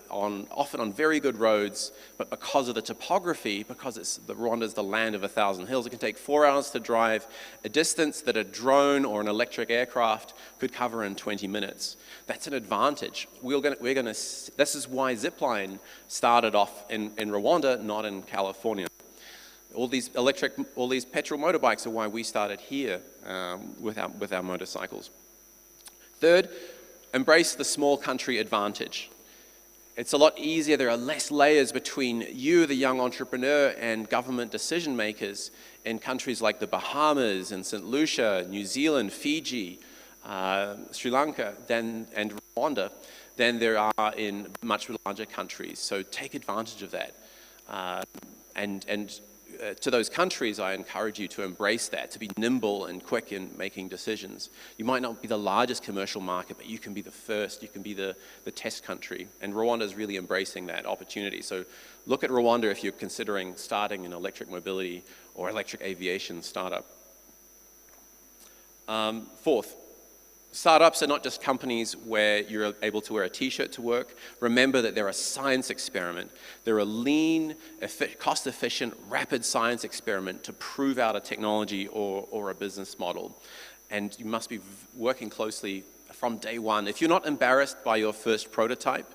often on very good roads, but because of the topography, because Rwanda is the land of 1,000 hills, it can take 4 hours to drive a distance that a drone or an electric aircraft could cover in 20 minutes. That's an advantage. This is why zipline started off in Rwanda, not in California. All these petrol motorbikes are why we started here with our motorcycles. Third, embrace the small country advantage. It's a lot easier, there are less layers between you, the young entrepreneur, and government decision makers in countries like the Bahamas and St. Lucia, New Zealand, Fiji, Sri Lanka, and Rwanda, than there are in much larger countries. So take advantage of that. To those countries, I encourage you to embrace that, to be nimble and quick in making decisions. You might not be the largest commercial market, but you can be the first, you can be the test country. And Rwanda is really embracing that opportunity. So look at Rwanda if you're considering starting an electric mobility or electric aviation startup. Fourth, startups are not just companies where you're able to wear a t-shirt to work. Remember that they're a science experiment. They're a lean, cost-efficient, rapid science experiment to prove out a technology or a business model. And you must be working closely from day one. If you're not embarrassed by your first prototype,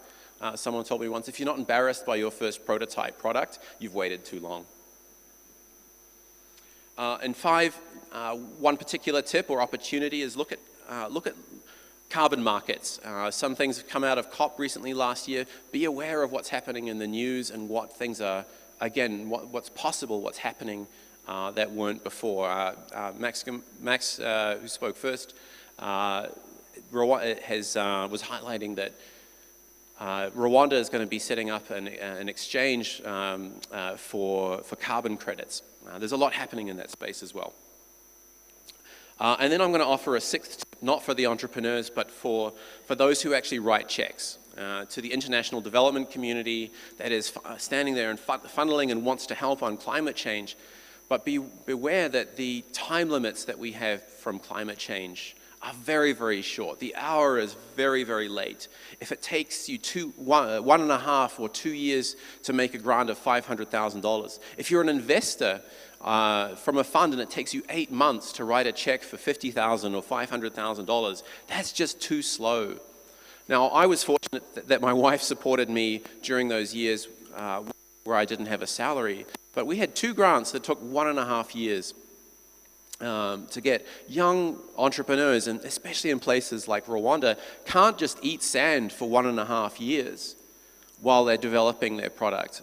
someone told me once, if you're not embarrassed by your first prototype product, you've waited too long. And 5, one particular tip or opportunity is look at carbon markets. Some things have come out of COP recently last year. Be aware of what's happening in the news and what things are, again, what's possible, what's happening that weren't before. Max, who spoke first, was highlighting that Rwanda is going to be setting up an exchange for carbon credits. There's a lot happening in that space as well. And then I'm going to offer a 6th tip, not for the entrepreneurs, but for those who actually write checks, to the international development community that is standing there and funneling and wants to help on climate change. But beware that the time limits that we have from climate change are very, very short. The hour is very, very late. If it takes you 1.5 or 2 years to make a grant of $500,000, if you're an investor from a fund and it takes you 8 months to write a check for $50,000 or $500,000, that's just too slow. Now, I was fortunate that my wife supported me during those years where I didn't have a salary, but we had 2 grants that took 1.5 years to get. Young entrepreneurs, and especially in places like Rwanda, can't just eat sand for 1.5 years while they're developing their product.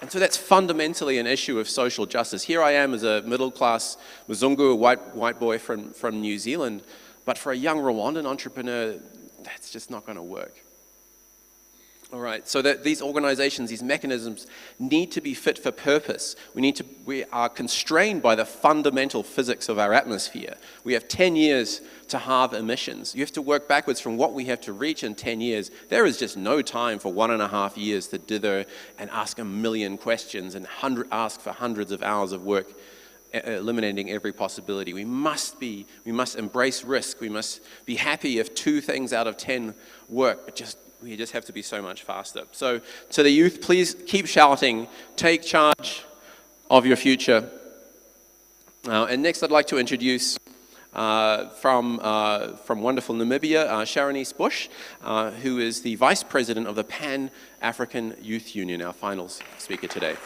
And so that's fundamentally an issue of social justice. Here I am as a middle-class Mzungu, a white boy from New Zealand, but for a young Rwandan entrepreneur, that's just not going to work. All right, so that these organizations, these mechanisms need to be fit for purpose. We are constrained by the fundamental physics of our atmosphere. We have 10 years to halve emissions. You have to work backwards from what we have to reach in 10 years. There is just no time for 1.5 years to dither and ask a million questions and ask for hundreds of hours of work, eliminating every possibility. We must embrace risk. We must be happy if 2 things out of 10 work, but we just have to be so much faster. So to the youth, please keep shouting, take charge of your future. And next I'd like to introduce from wonderful Namibia, Sharonese Bush, who is the Vice President of the Pan-African Youth Union, our final speaker today.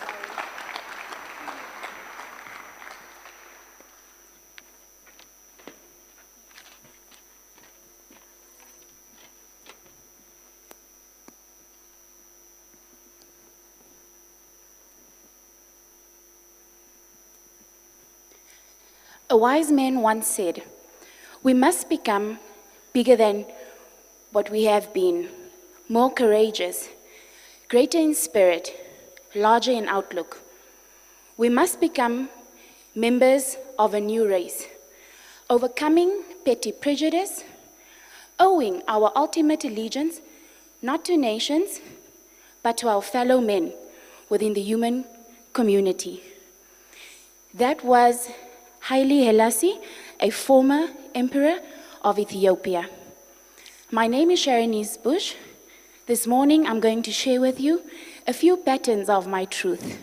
A wise man once said, "We must become bigger than what we have been, more courageous, greater in spirit, larger in outlook. We must become members of a new race, overcoming petty prejudice, owing our ultimate allegiance not to nations, but to our fellow men within the human community." That was Haile Selassie, a former emperor of Ethiopia. My name is Sharonese Bush. This morning I'm going to share with you a few patterns of my truth.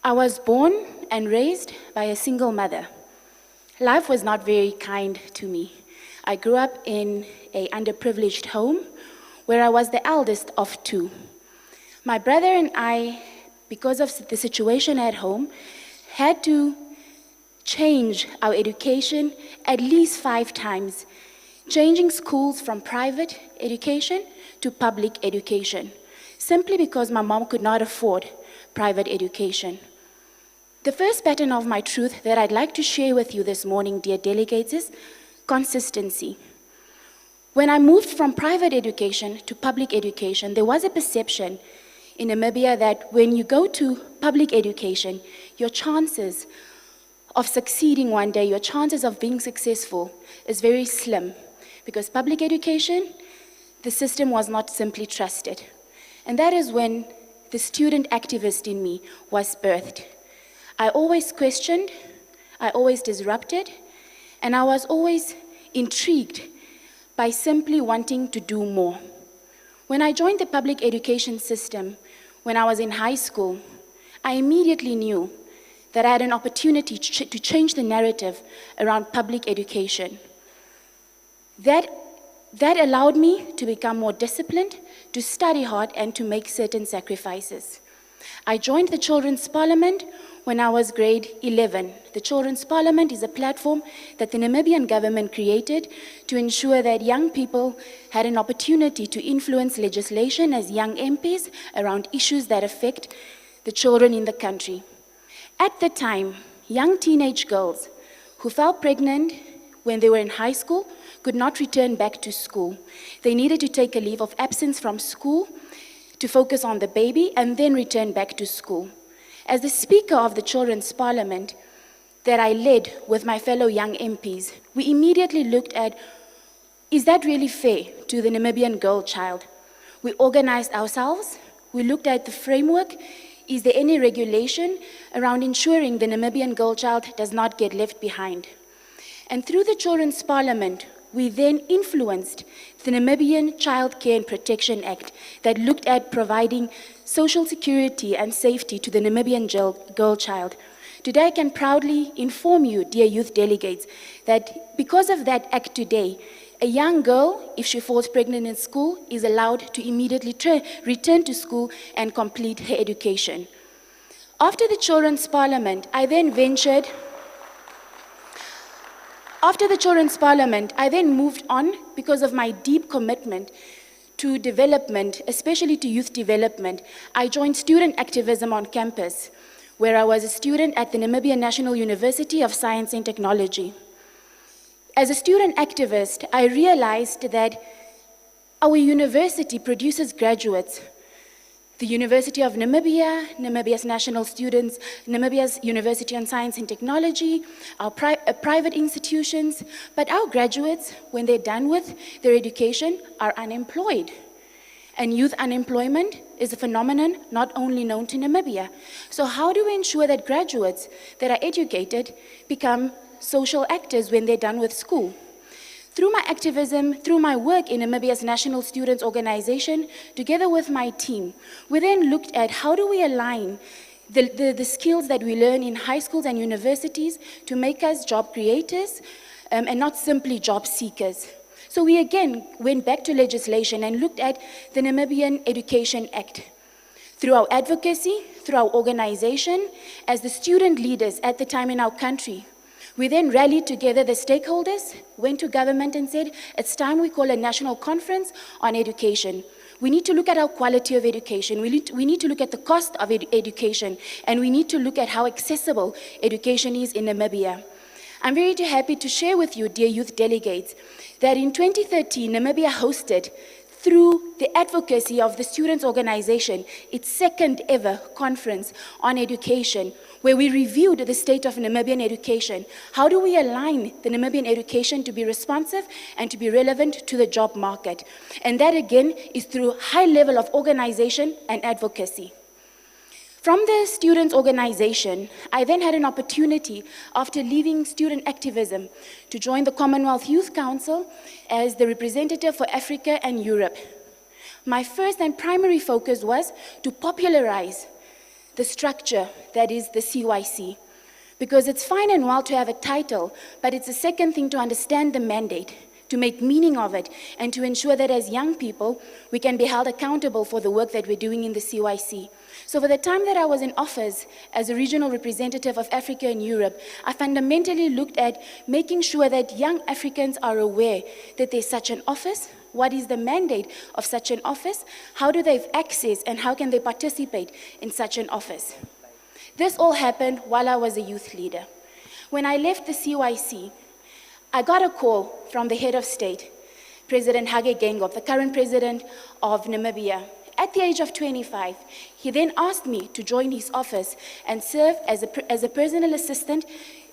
I was born and raised by a single mother. Life was not very kind to me. I grew up in an underprivileged home where I was the eldest of two. My brother and I, because of the situation at home, had to change our education at least 5 times, changing schools from private education to public education, simply because my mom could not afford private education. The first pattern of my truth that I'd like to share with you this morning, dear delegates, is consistency. When I moved from private education to public education, there was a perception in Namibia that when you go to public education, your chances of succeeding one day, your chances of being successful is very slim, because public education, the system was not simply trusted. And that is when the student activist in me was birthed. I always questioned, I always disrupted, and I was always intrigued by simply wanting to do more. When I joined the public education system, when I was in high school, I immediately knew that I had an opportunity to change the narrative around public education. That allowed me to become more disciplined, to study hard, and to make certain sacrifices. I joined the Children's Parliament when I was grade 11. The Children's Parliament is a platform that the Namibian government created to ensure that young people had an opportunity to influence legislation as young MPs around issues that affect the children in the country. At the time, young teenage girls who fell pregnant when they were in high school could not return back to school. They needed to take a leave of absence from school to focus on the baby and then return back to school. As the Speaker of the Children's Parliament that I led with my fellow young MPs, we immediately looked at, is that really fair to the Namibian girl child? We organized ourselves, we looked at the framework. Is there any regulation around ensuring the Namibian girl child does not get left behind? And through the Children's Parliament, we then influenced the Namibian Child Care and Protection Act that looked at providing social security and safety to the Namibian girl child. Today I can proudly inform you, dear youth delegates, that because of that act today, a young girl, if she falls pregnant in school, is allowed to immediately return to school and complete her education. After the Children's Parliament, I then moved on because of my deep commitment to development, especially to youth development. I joined student activism on campus, where I was a student at the Namibian National University of Science and Technology. As a student activist, I realized that our university produces graduates. The University of Namibia, Namibia's national students, Namibia's University on Science and Technology, our private institutions, but our graduates, when they're done with their education, are unemployed. And youth unemployment is a phenomenon not only known to Namibia. So how do we ensure that graduates that are educated become social actors when they're done with school? Through my activism, through my work in Namibia's National Students Organization, together with my team, we then looked at how do we align the skills that we learn in high schools and universities to make us job creators and not simply job seekers. So we again went back to legislation and looked at the Namibian Education Act. Through our advocacy, through our organization, as the student leaders at the time in our country, we then rallied together the stakeholders, went to government and said, it's time we call a national conference on education. We need to look at our quality of education. We need to look at the cost of education, and we need to look at how accessible education is in Namibia. I'm very happy to share with you, dear youth delegates, that in 2013, Namibia hosted, through the advocacy of the Students' Organization, its second ever conference on education, where we reviewed the state of Namibian education. How do we align the Namibian education to be responsive and to be relevant to the job market? And that again is through high level of organization and advocacy. From the Students' Organization, I then had an opportunity, after leaving student activism, to join the Commonwealth Youth Council as the representative for Africa and Europe. My first and primary focus was to popularize the structure that is the CYC. Because it's fine and well to have a title, but it's the second thing to understand the mandate, to make meaning of it, and to ensure that as young people, we can be held accountable for the work that we're doing in the CYC. So for the time that I was in office as a regional representative of Africa and Europe, I fundamentally looked at making sure that young Africans are aware that there's such an office, what is the mandate of such an office, how do they have access, and how can they participate in such an office. This all happened while I was a youth leader. When I left the CYC, I got a call from the head of state, President Hage Geingob, the current president of Namibia. At the age of 25, he then asked me to join his office and serve as a personal assistant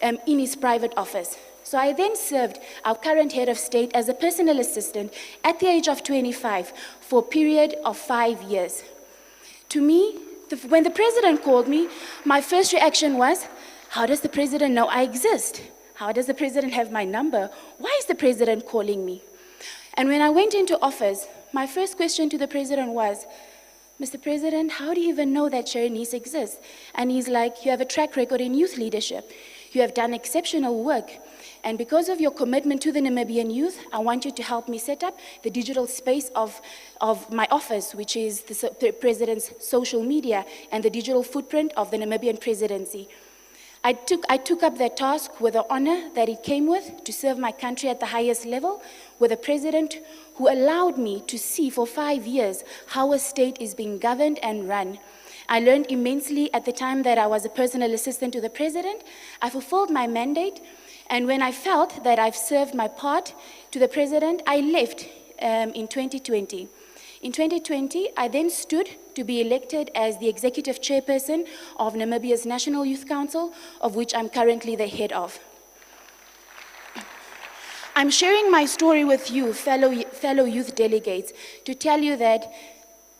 in his private office. So I then served our current head of state as a personal assistant at the age of 25 for a period of 5 years. To me, when the president called me, my first reaction was, how does the president know I exist? How does the president have my number? Why is the president calling me? And when I went into office, my first question to the president was, Mr. President, how do you even know that Sharonese exists? And he's like, you have a track record in youth leadership. You have done exceptional work. And because of your commitment to the Namibian youth, I want you to help me set up the digital space of my office, which is the president's social media and the digital footprint of the Namibian presidency. I took up that task with the honor that it came with, to serve my country at the highest level, with a president who allowed me to see for 5 years how a state is being governed and run. I learned immensely at the time that I was a personal assistant to the president. I fulfilled my mandate, and when I felt that I've served my part to the president, I left in 2020. In 2020, I then stood to be elected as the executive chairperson of Namibia's National Youth Council, of which I'm currently the head of. I'm sharing my story with you, fellow youth delegates, to tell you that,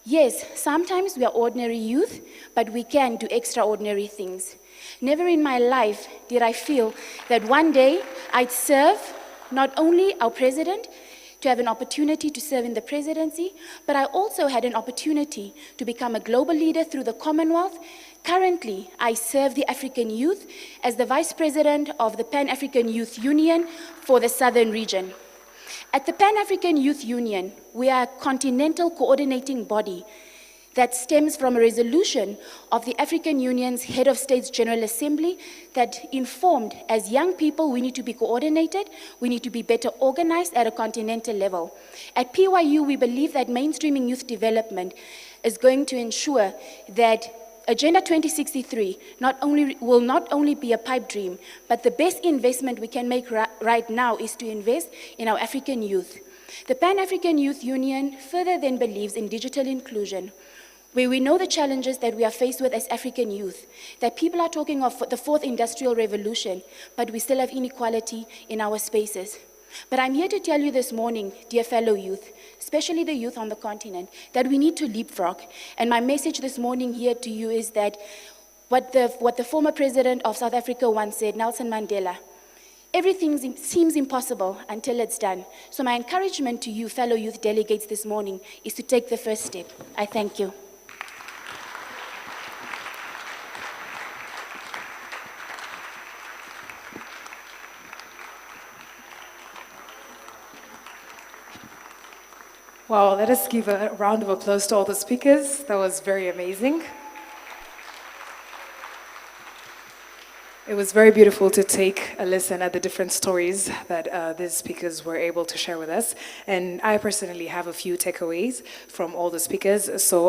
yes, sometimes we are ordinary youth, but we can do extraordinary things. Never in my life did I feel that one day I'd serve not only our president, to have an opportunity to serve in the presidency, but I also had an opportunity to become a global leader through the Commonwealth. Currently, I serve the African youth as the Vice President of the Pan-African Youth Union for the Southern region. At the Pan-African Youth Union, we are a continental coordinating body that stems from a resolution of the African Union's Head of State's General Assembly that informed, as young people, we need to be coordinated, we need to be better organized at a continental level. At PYU, we believe that mainstreaming youth development is going to ensure that Agenda 2063 will not only be a pipe dream, but the best investment we can make right now is to invest in our African youth. The Pan-African Youth Union further then believes in digital inclusion, where we know the challenges that we are faced with as African youth, that people are talking of the fourth industrial revolution, but we still have inequality in our spaces. But I'm here to tell you this morning, dear fellow youth, especially the youth on the continent, that we need to leapfrog. And my message this morning here to you is that what the former president of South Africa once said, Nelson Mandela, everything seems impossible until it's done. So my encouragement to you, fellow youth delegates this morning, is to take the first step. I thank you. Wow, let us give a round of applause to all the speakers. That was very amazing. It was very beautiful to take a listen at the different stories that these speakers were able to share with us. And I personally have a few takeaways from all the speakers. So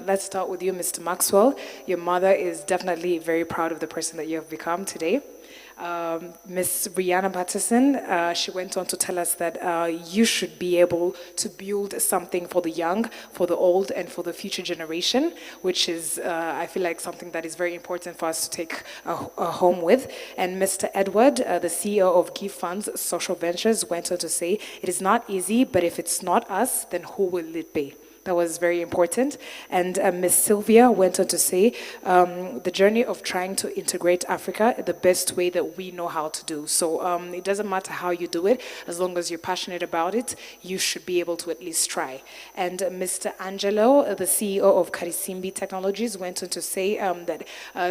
let's start with you, Mr. Maxwell. Your mother is definitely very proud of the person that you have become today. Miss Brianna Patterson, she went on to tell us that you should be able to build something for the young, for the old, and for the future generation, which is, I feel like, something that is very important for us to take home with. And Mr. Edward, the CEO of Give Funds Social Ventures, went on to say, it is not easy, but if it's not us, then who will it be? That was very important. And Ms. Sylvia went on to say, the journey of trying to integrate Africa, the best way that we know how to do. So it doesn't matter how you do it, as long as you're passionate about it, you should be able to at least try. And Mr. Angelo, the CEO of Karisimbi Technologies, went on to say that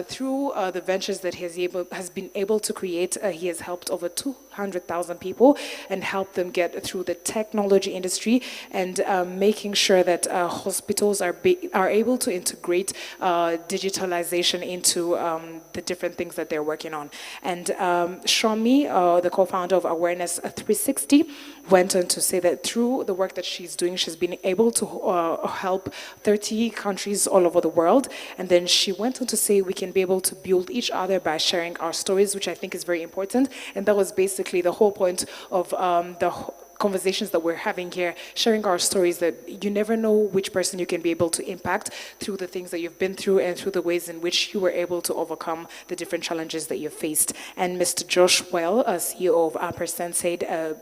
through the ventures that he has been able to create, he has helped over 200,000 people and helped them get through the technology industry and making sure that hospitals are able to integrate digitalization into the different things that they're working on. And Shomi, the co-founder of Awareness 360, went on to say that through the work that she's doing, she's been able to help 30 countries all over the world. And then she went on to say we can be able to build each other by sharing our stories, which I think is very important. And that was basically the whole point of conversations that we're having here, sharing our stories, that you never know which person you can be able to impact through the things that you've been through and through the ways in which you were able to overcome the different challenges that you faced. And Mr. Josh Well, CEO of Ampersand, said,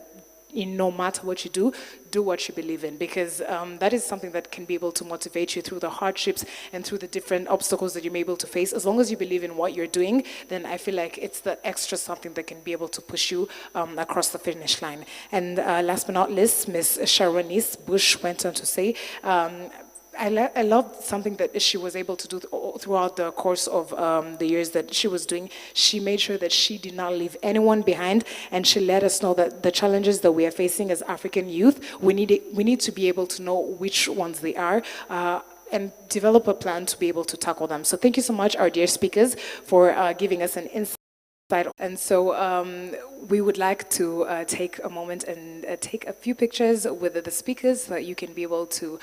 no matter what you do what you believe in, because that is something that can be able to motivate you through the hardships and through the different obstacles that you may be able to face. As long as you believe in what you're doing, then I feel like it's the extra something that can be able to push you across the finish line. And last but not least, Ms. Sharonese Bush went on to say, I loved something that she was able to do throughout the course of the years that she was doing. She made sure that she did not leave anyone behind, and she let us know that the challenges that we are facing as African youth, we need to be able to know which ones they are, and develop a plan to be able to tackle them. So thank you so much, our dear speakers, for giving us an insight. And so we would like to take a moment and take a few pictures with the speakers so that you can be able to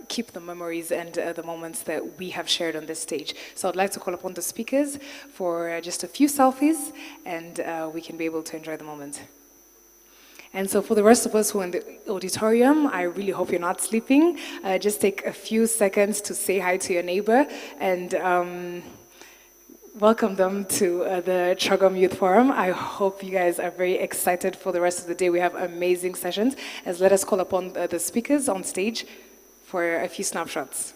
keep the memories and the moments that we have shared on this stage. So I'd like to call upon the speakers for just a few selfies, and we can be able to enjoy the moment. And so for the rest of us who are in the auditorium, I really hope you're not sleeping. Just take a few seconds to say hi to your neighbor and welcome them to the CHOGM Youth Forum. I hope you guys are very excited for the rest of the day. We have amazing sessions. As let us call upon the speakers on stage for a few snapshots.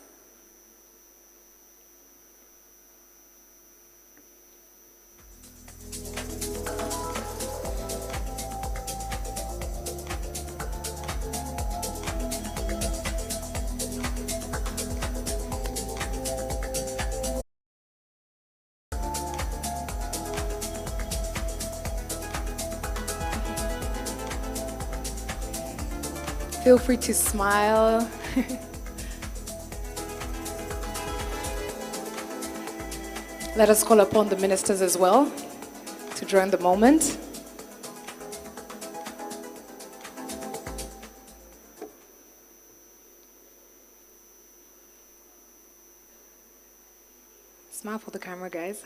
Feel free to smile. Let us call upon the ministers as well to join the moment. Smile for the camera, guys.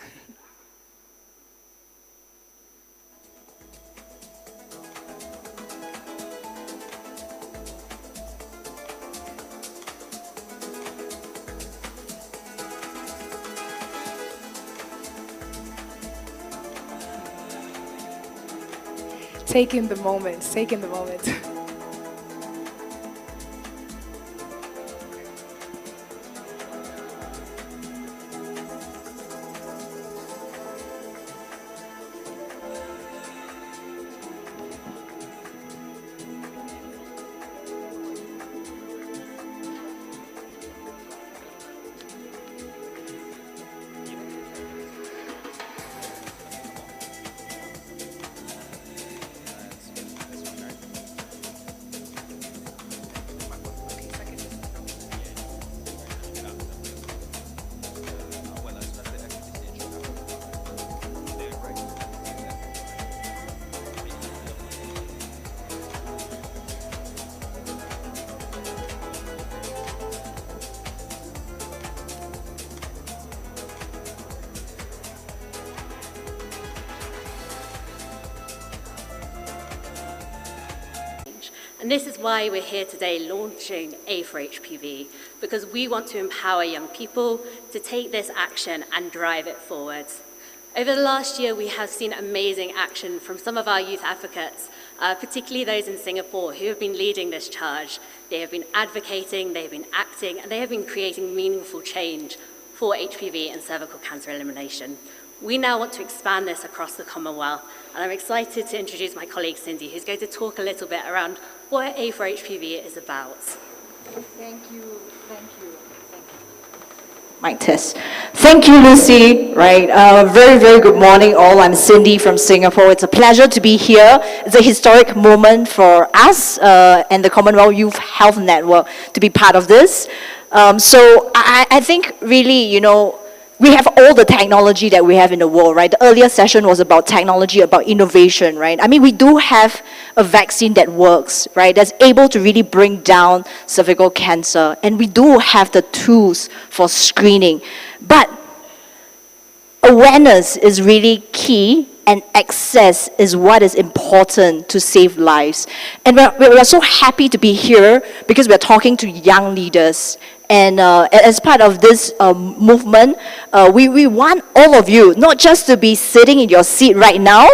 Take in the moment, take in the moment. And this is why we're here today launching A for HPV, because we want to empower young people to take this action and drive it forward. Over the last year, we have seen amazing action from some of our youth advocates, particularly those in Singapore who have been leading this charge. They have been advocating, they have been acting, and they have been creating meaningful change for HPV and cervical cancer elimination. We now want to expand this across the Commonwealth, and I'm excited to introduce my colleague Cindy, who's going to talk a little bit around what A for HPV is about. Thank you. Mic test. Thank you, Lucy. Right. Very, very good morning, all. I'm Cindy from Singapore. It's a pleasure to be here. It's a historic moment for us and the Commonwealth Youth Health Network to be part of this. So I think really, you know, we have all the technology that we have in the world, right? The earlier session was about technology, about innovation, right? I mean, we do have a vaccine that works, right? That's able to really bring down cervical cancer. And we do have the tools for screening. But awareness is really key, and access is what is important to save lives. And we're so happy to be here because we're talking to young leaders. And as part of this movement, we want all of you, not just to be sitting in your seat right now,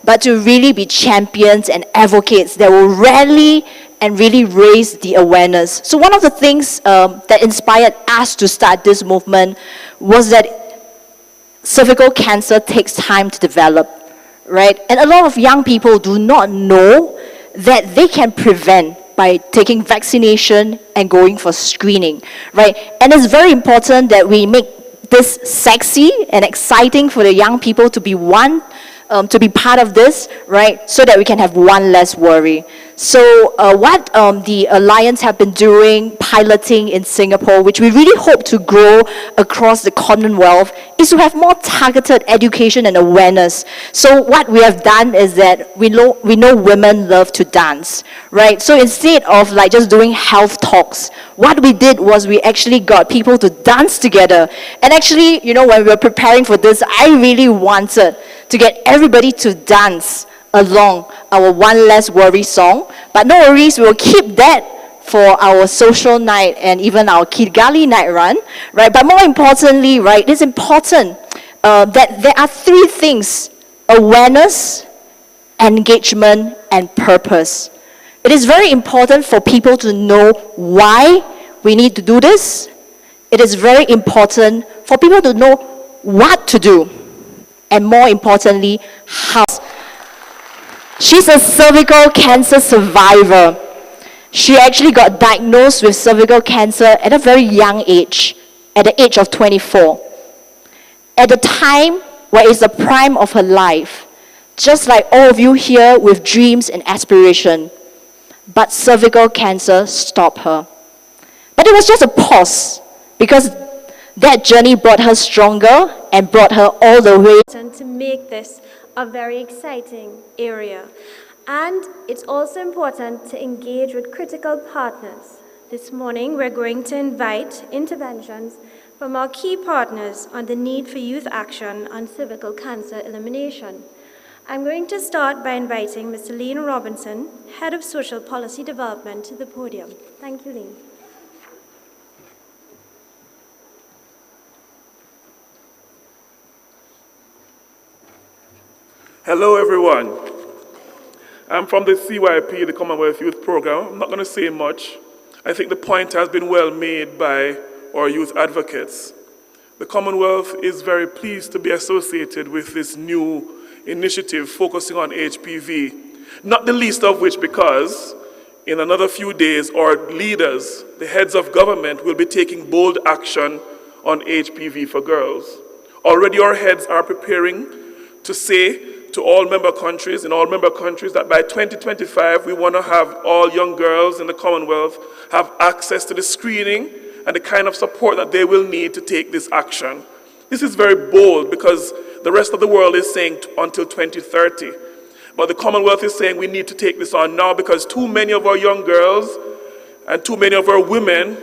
but to really be champions and advocates that will rally and really raise the awareness. So one of the things that inspired us to start this movement was that cervical cancer takes time to develop, right? And a lot of young people do not know that they can prevent by taking vaccination and going for screening, right? And it's very important that we make this sexy and exciting for the young people to be to be part of this, right? So that we can have one less worry. So what the Alliance have been doing, piloting in Singapore, which we really hope to grow across the Commonwealth, is to have more targeted education and awareness. So what we have done is that we know women love to dance, right? So instead of like just doing health talks, what we did was we actually got people to dance together. And actually, you know, when we were preparing for this, I really wanted to get everybody to dance along our One Less Worry song. But no worries, we will keep that for our social night and even our Kigali night run, right? But more importantly, right, it's important that there are three things: awareness, engagement, and purpose. It is very important for people to know why we need to do this. It is very important for people to know what to do, and more importantly, how. She's a cervical cancer survivor. She actually got diagnosed with cervical cancer at a very young age, at the age of 24. At the time where it's the prime of her life, just like all of you here with dreams and aspiration. But cervical cancer stopped her. But it was just a pause, because that journey brought her stronger and brought her all the way. To make this a very exciting area. And it's also important to engage with critical partners. This morning, we're going to invite interventions from our key partners on the need for youth action on cervical cancer elimination. I'm going to start by inviting Mr. Lean Robinson, Head of Social Policy Development, to the podium. Thank you, Lean. Hello, everyone. I'm from the CYP, the Commonwealth Youth Program. I'm not going to say much. I think the point has been well made by our youth advocates. The Commonwealth is very pleased to be associated with this new initiative focusing on HPV, not the least of which because in another few days, our leaders, the heads of government, will be taking bold action on HPV for girls. Already our heads are preparing to say to all member countries, that by 2025, we want to have all young girls in the Commonwealth have access to the screening and the kind of support that they will need to take this action. This is very bold because the rest of the world is saying until 2030. But the Commonwealth is saying we need to take this on now because too many of our young girls and too many of our women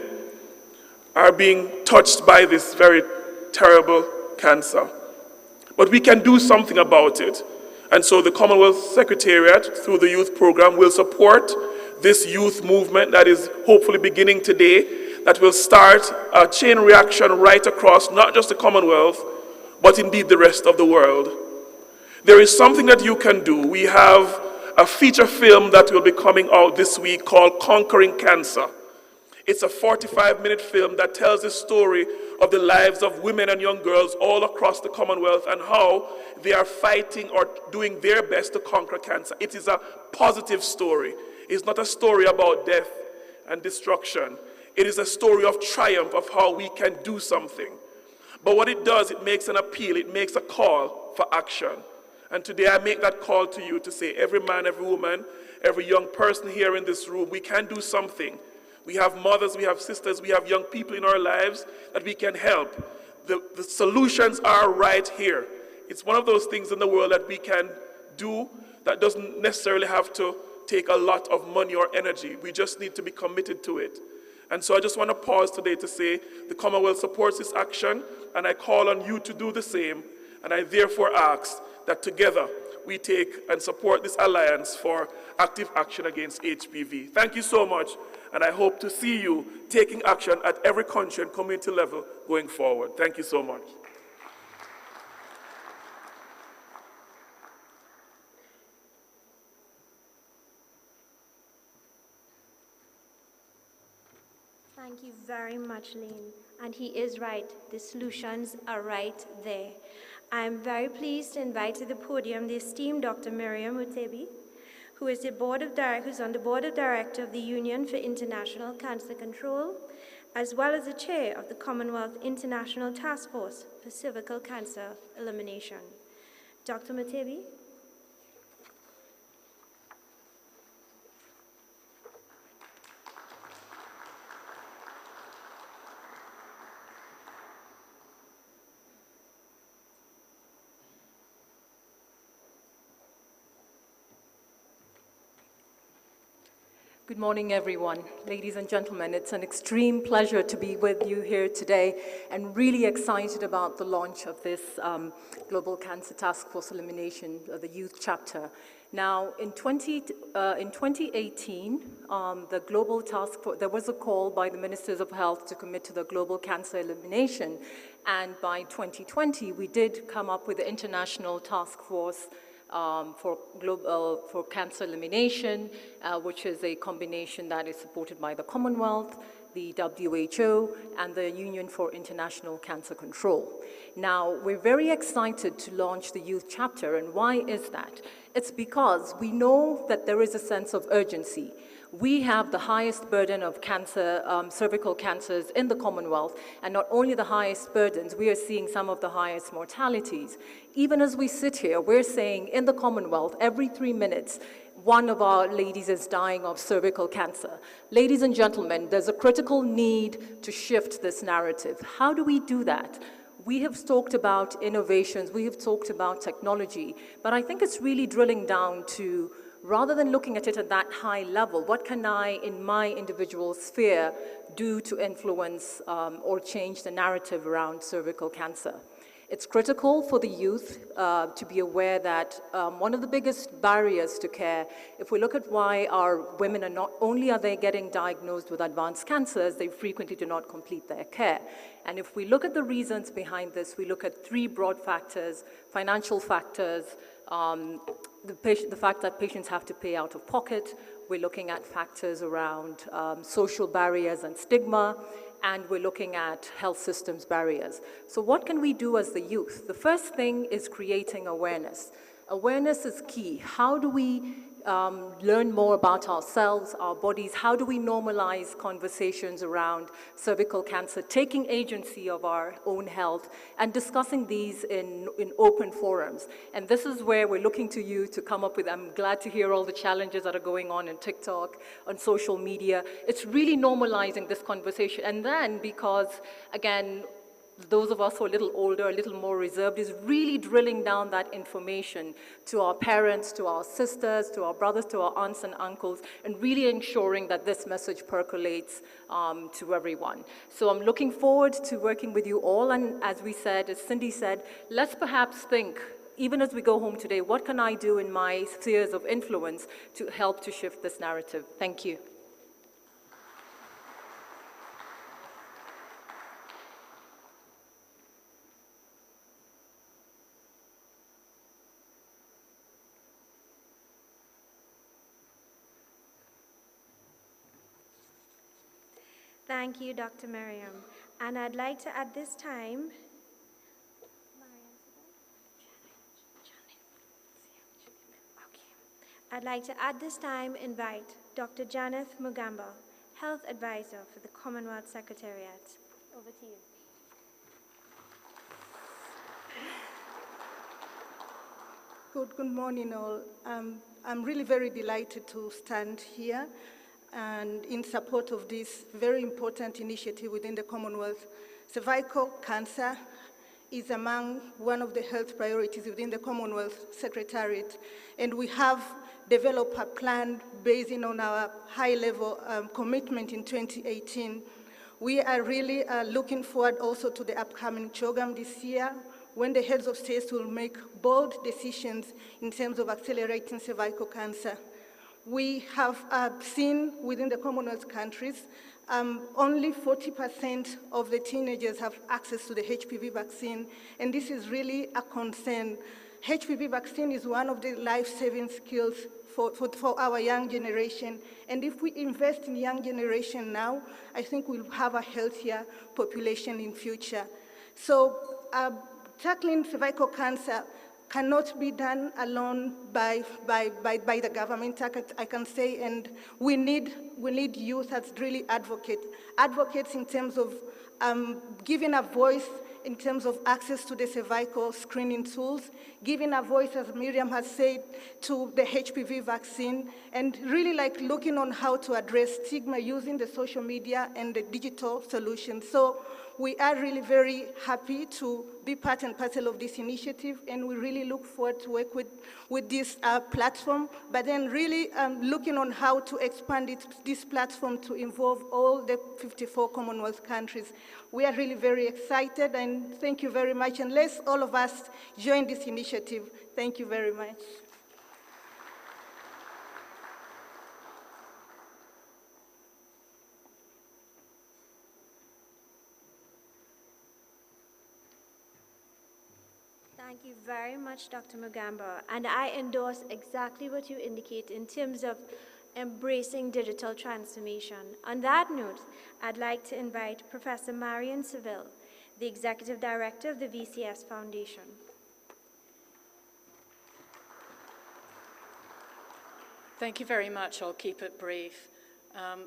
are being touched by this very terrible cancer. But we can do something about it. And so the Commonwealth Secretariat, through the youth program, will support this youth movement that is hopefully beginning today, that will start a chain reaction right across not just the Commonwealth, but indeed the rest of the world. There is something that you can do. We have a feature film that will be coming out this week called Conquering Cancer. It's a 45-minute film that tells the story of the lives of women and young girls all across the Commonwealth and how they are fighting or doing their best to conquer cancer. It is a positive story. It's not a story about death and destruction. It is a story of triumph, of how we can do something. But what it does, it makes an appeal, it makes a call for action. And today I make that call to you to say, every man, every woman, every young person here in this room, we can do something. We have mothers, we have sisters, we have young people in our lives that we can help. The solutions are right here. It's one of those things in the world that we can do that doesn't necessarily have to take a lot of money or energy. We just need to be committed to it. And so I just want to pause today to say the Commonwealth supports this action, and I call on you to do the same. And I therefore ask that together we take and support this alliance for active action against HPV. Thank you so much, and I hope to see you taking action at every country and community level going forward. Thank you so much. Thank you very much, Lane. And he is right. The solutions are right there. I'm very pleased to invite to the podium the esteemed Dr. Miriam Mutebi, who is who's on the board of directors of the Union for International Cancer Control, as well as the chair of the Commonwealth International Task Force for Cervical Cancer Elimination. Dr. Mutebi. Good morning, everyone. Ladies and gentlemen, it's an extreme pleasure to be with you here today and really excited about the launch of this Global Cancer Task Force Elimination, the youth chapter. Now, in 2018, the Global Task Force, there was a call by the Ministers of Health to commit to the Global Cancer Elimination, and by 2020, we did come up with the International Task Force for cancer elimination, which is a combination that is supported by the Commonwealth, the WHO, and the Union for International Cancer Control. Now, we're very excited to launch the youth chapter, and why is that? It's because we know that there is a sense of urgency. We have the highest burden of cancer, cervical cancers in the Commonwealth, and not only the highest burdens, we are seeing some of the highest mortalities. Even as we sit here, we're saying in the Commonwealth, every 3 minutes, one of our ladies is dying of cervical cancer. Ladies and gentlemen, there's a critical need to shift this narrative. How do we do that? We have talked about innovations, we have talked about technology, but I think it's really drilling down to, rather than looking at it at that high level, what can I, in my individual sphere, do to influence or change the narrative around cervical cancer? It's critical for the youth to be aware that one of the biggest barriers to care, if we look at why our women are not only are they getting diagnosed with advanced cancers, they frequently do not complete their care. And if we look at the reasons behind this, we look at 3 broad factors: financial factors, the fact that patients have to pay out of pocket, we're looking at factors around social barriers and stigma, and we're looking at health systems barriers. So what can we do as the youth? The first thing is creating awareness. Awareness is key. How do we learn more about ourselves, our bodies? How do we normalize conversations around cervical cancer, taking agency of our own health and discussing these in open forums? And this is where we're looking to you to come up with, I'm glad to hear all the challenges that are going on in TikTok, on social media. It's really normalizing this conversation. And then because, again, those of us who are a little older, a little more reserved, is really drilling down that information to our parents, to our sisters, to our brothers, to our aunts and uncles, and really ensuring that this message percolates to everyone. So I'm looking forward to working with you all, and as we said, as Cindy said, let's perhaps think even as we go home today, what can I do in my spheres of influence to help to shift this narrative? Thank you. Thank you, Dr. Miriam. And I'd like to, at this time, invite Dr. Janeth Mugamba, Health Advisor for the Commonwealth Secretariat. Over to you. Good morning, all. I'm really very delighted to stand here and in support of this very important initiative within the Commonwealth. Cervical cancer is among one of the health priorities within the Commonwealth Secretariat, and we have developed a plan based on our high-level commitment in 2018. We are really looking forward also to the upcoming CHOGM this year, when the heads of states will make bold decisions in terms of accelerating cervical cancer. We have seen within the Commonwealth countries, only 40% of the teenagers have access to the HPV vaccine, and this is really a concern. HPV vaccine is one of the life-saving skills for our young generation, and if we invest in young generation now, I think we'll have a healthier population in future. So tackling cervical cancer cannot be done alone by the government, I can say, and we need youth as really advocates in terms of giving a voice in terms of access to the cervical screening tools, giving a voice, as Miriam has said, to the HPV vaccine, and really like looking on how to address stigma using the social media and the digital solutions. So we are really very happy to be part and parcel of this initiative, and we really look forward to work with this platform, but then really looking on how to expand this platform to involve all the 54 Commonwealth countries. We are really very excited, and thank you very much, and let's all of us join this initiative. Thank you very much. Thank you very much, Dr. Mugamba. And I endorse exactly what you indicate in terms of embracing digital transformation. On that note, I'd like to invite Professor Marion Seville, the Executive Director of the VCS Foundation. Thank you very much. I'll keep it brief.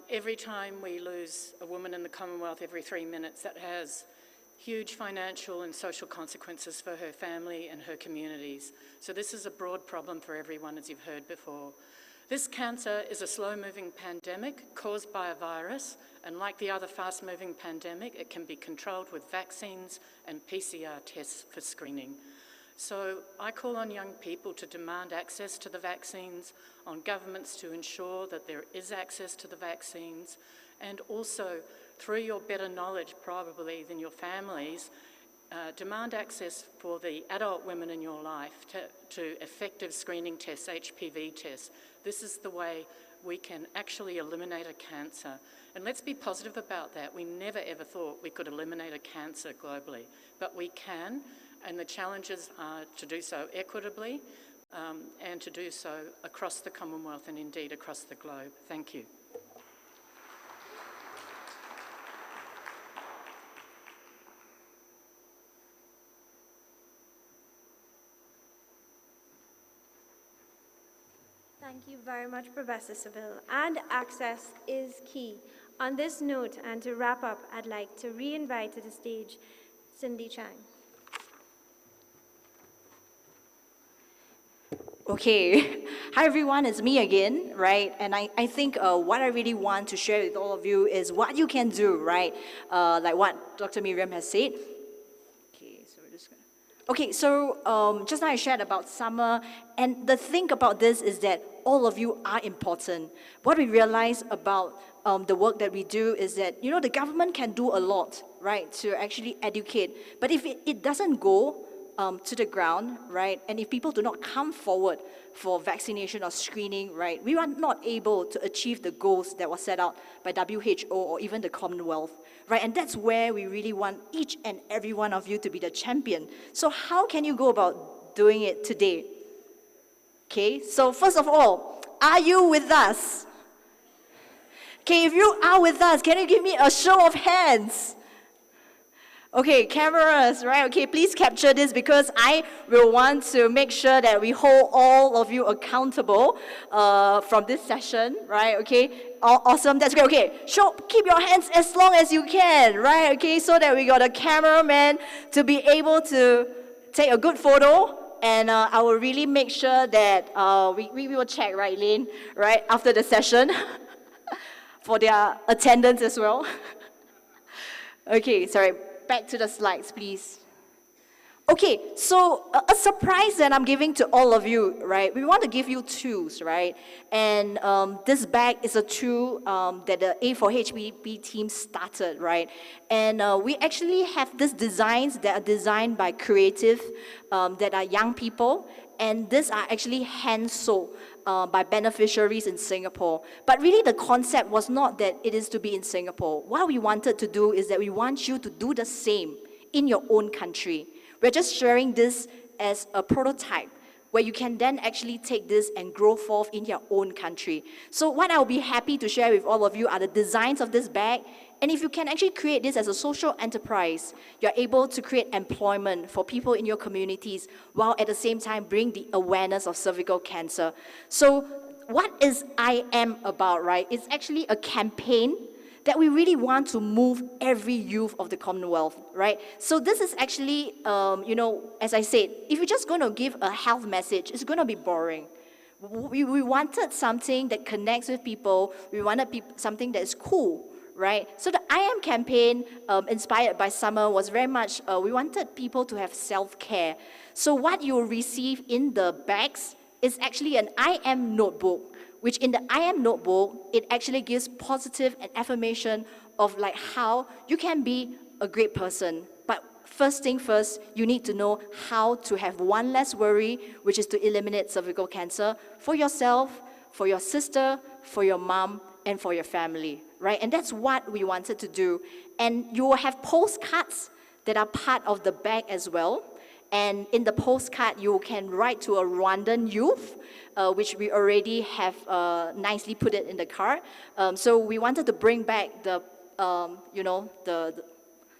Every time we lose a woman in the Commonwealth every 3 minutes, that has huge financial and social consequences for her family and her communities. So this is a broad problem for everyone, as you've heard before. This cancer is a slow-moving pandemic caused by a virus, and like the other fast-moving pandemic, it can be controlled with vaccines and PCR tests for screening. So I call on young people to demand access to the vaccines, on governments to ensure that there is access to the vaccines, and also through your better knowledge probably than your families, demand access for the adult women in your life to effective screening tests, HPV tests. This is the way we can actually eliminate a cancer. And let's be positive about that. We never ever thought we could eliminate a cancer globally, but we can, and the challenges are to do so equitably and to do so across the Commonwealth and indeed across the globe. Thank you. Thank you very much, Professor Seville. And access is key. On this note, and to wrap up, I'd like to re-invite to the stage Cindy Chang. Okay, hi everyone, it's me again, right? And I think what I really want to share with all of you is what you can do, right? Like what Dr. Miriam has said. Okay, so just now I shared about summer, and the thing about this is that all of you are important. What we realize about the work that we do is that, the government can do a lot, right, to actually educate. But if it doesn't go to the ground, right? And if people do not come forward for vaccination or screening, right, we are not able to achieve the goals that were set out by WHO or even the Commonwealth, right? And that's where we really want each and every one of you to be the champion. So how can you go about doing it today? Okay, so first of all, are you with us? Okay, if you are with us, can you give me a show of hands? Okay, cameras, right? Okay, please capture this because I will want to make sure that we hold all of you accountable from this session, right? Okay, awesome, that's great. Okay, keep your hands as long as you can, right? Okay, so that we got a cameraman to be able to take a good photo. And I will really make sure that we will check, right, Lane, right, after the session for their attendance as well. Okay, sorry. Back to the slides, please. Okay, so a surprise that I'm giving to all of you, right? We want to give you tools, right? And this bag is a tool that the A4HPB team started, right? And we actually have these designs that are designed by creative, that are young people, and these are actually hand-sewn by beneficiaries in Singapore. But really the concept was not that it is to be in Singapore. What we wanted to do is that we want you to do the same in your own country. We're just sharing this as a prototype where you can then actually take this and grow forth in your own country. So what I'll be happy to share with all of you are the designs of this bag. And if you can actually create this as a social enterprise, you're able to create employment for people in your communities while at the same time bring the awareness of cervical cancer. So what is I Am about, right? It's actually a campaign that we really want to move every youth of the Commonwealth, right? So this is actually, as I said, if you're just going to give a health message, it's going to be boring. We wanted something that connects with people. We wanted something that is cool, right? So the I Am campaign, inspired by summer, was very much, we wanted people to have self-care. So what you will receive in the bags is actually an I Am notebook, which in the I Am notebook, it actually gives positive and affirmation of like how you can be a great person. But first thing first, you need to know how to have one less worry, which is to eliminate cervical cancer for yourself, for your sister, for your mom, and for your family, right? And that's what we wanted to do. And you will have postcards that are part of the bag as well. And in the postcard, you can write to a Rwandan youth, which we already have nicely put it in the card. So we wanted to bring back the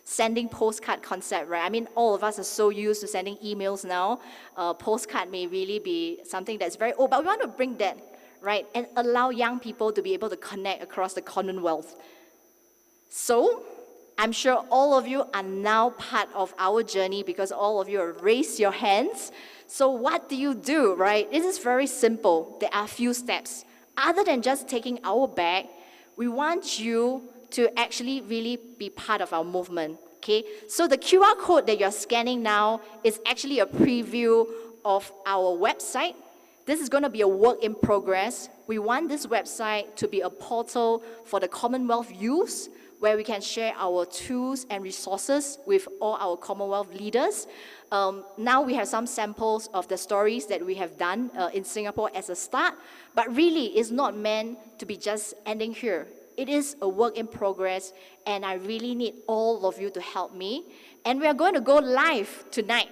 sending postcard concept, right? I mean, all of us are so used to sending emails now. Postcard may really be something that's very old, but we want to bring that, right? And allow young people to be able to connect across the Commonwealth. So I'm sure all of you are now part of our journey because all of you have raised your hands. So what do, right? It is very simple. There are a few steps. Other than just taking our bag, we want you to actually really be part of our movement, okay? So the QR code that you're scanning now is actually a preview of our website. This is going to be a work in progress. We want this website to be a portal for the Commonwealth youths, where we can share our tools and resources with all our Commonwealth leaders. Now we have some samples of the stories that we have done in Singapore as a start, but really it's not meant to be just ending here. It is a work in progress, and I really need all of you to help me. And we are going to go live tonight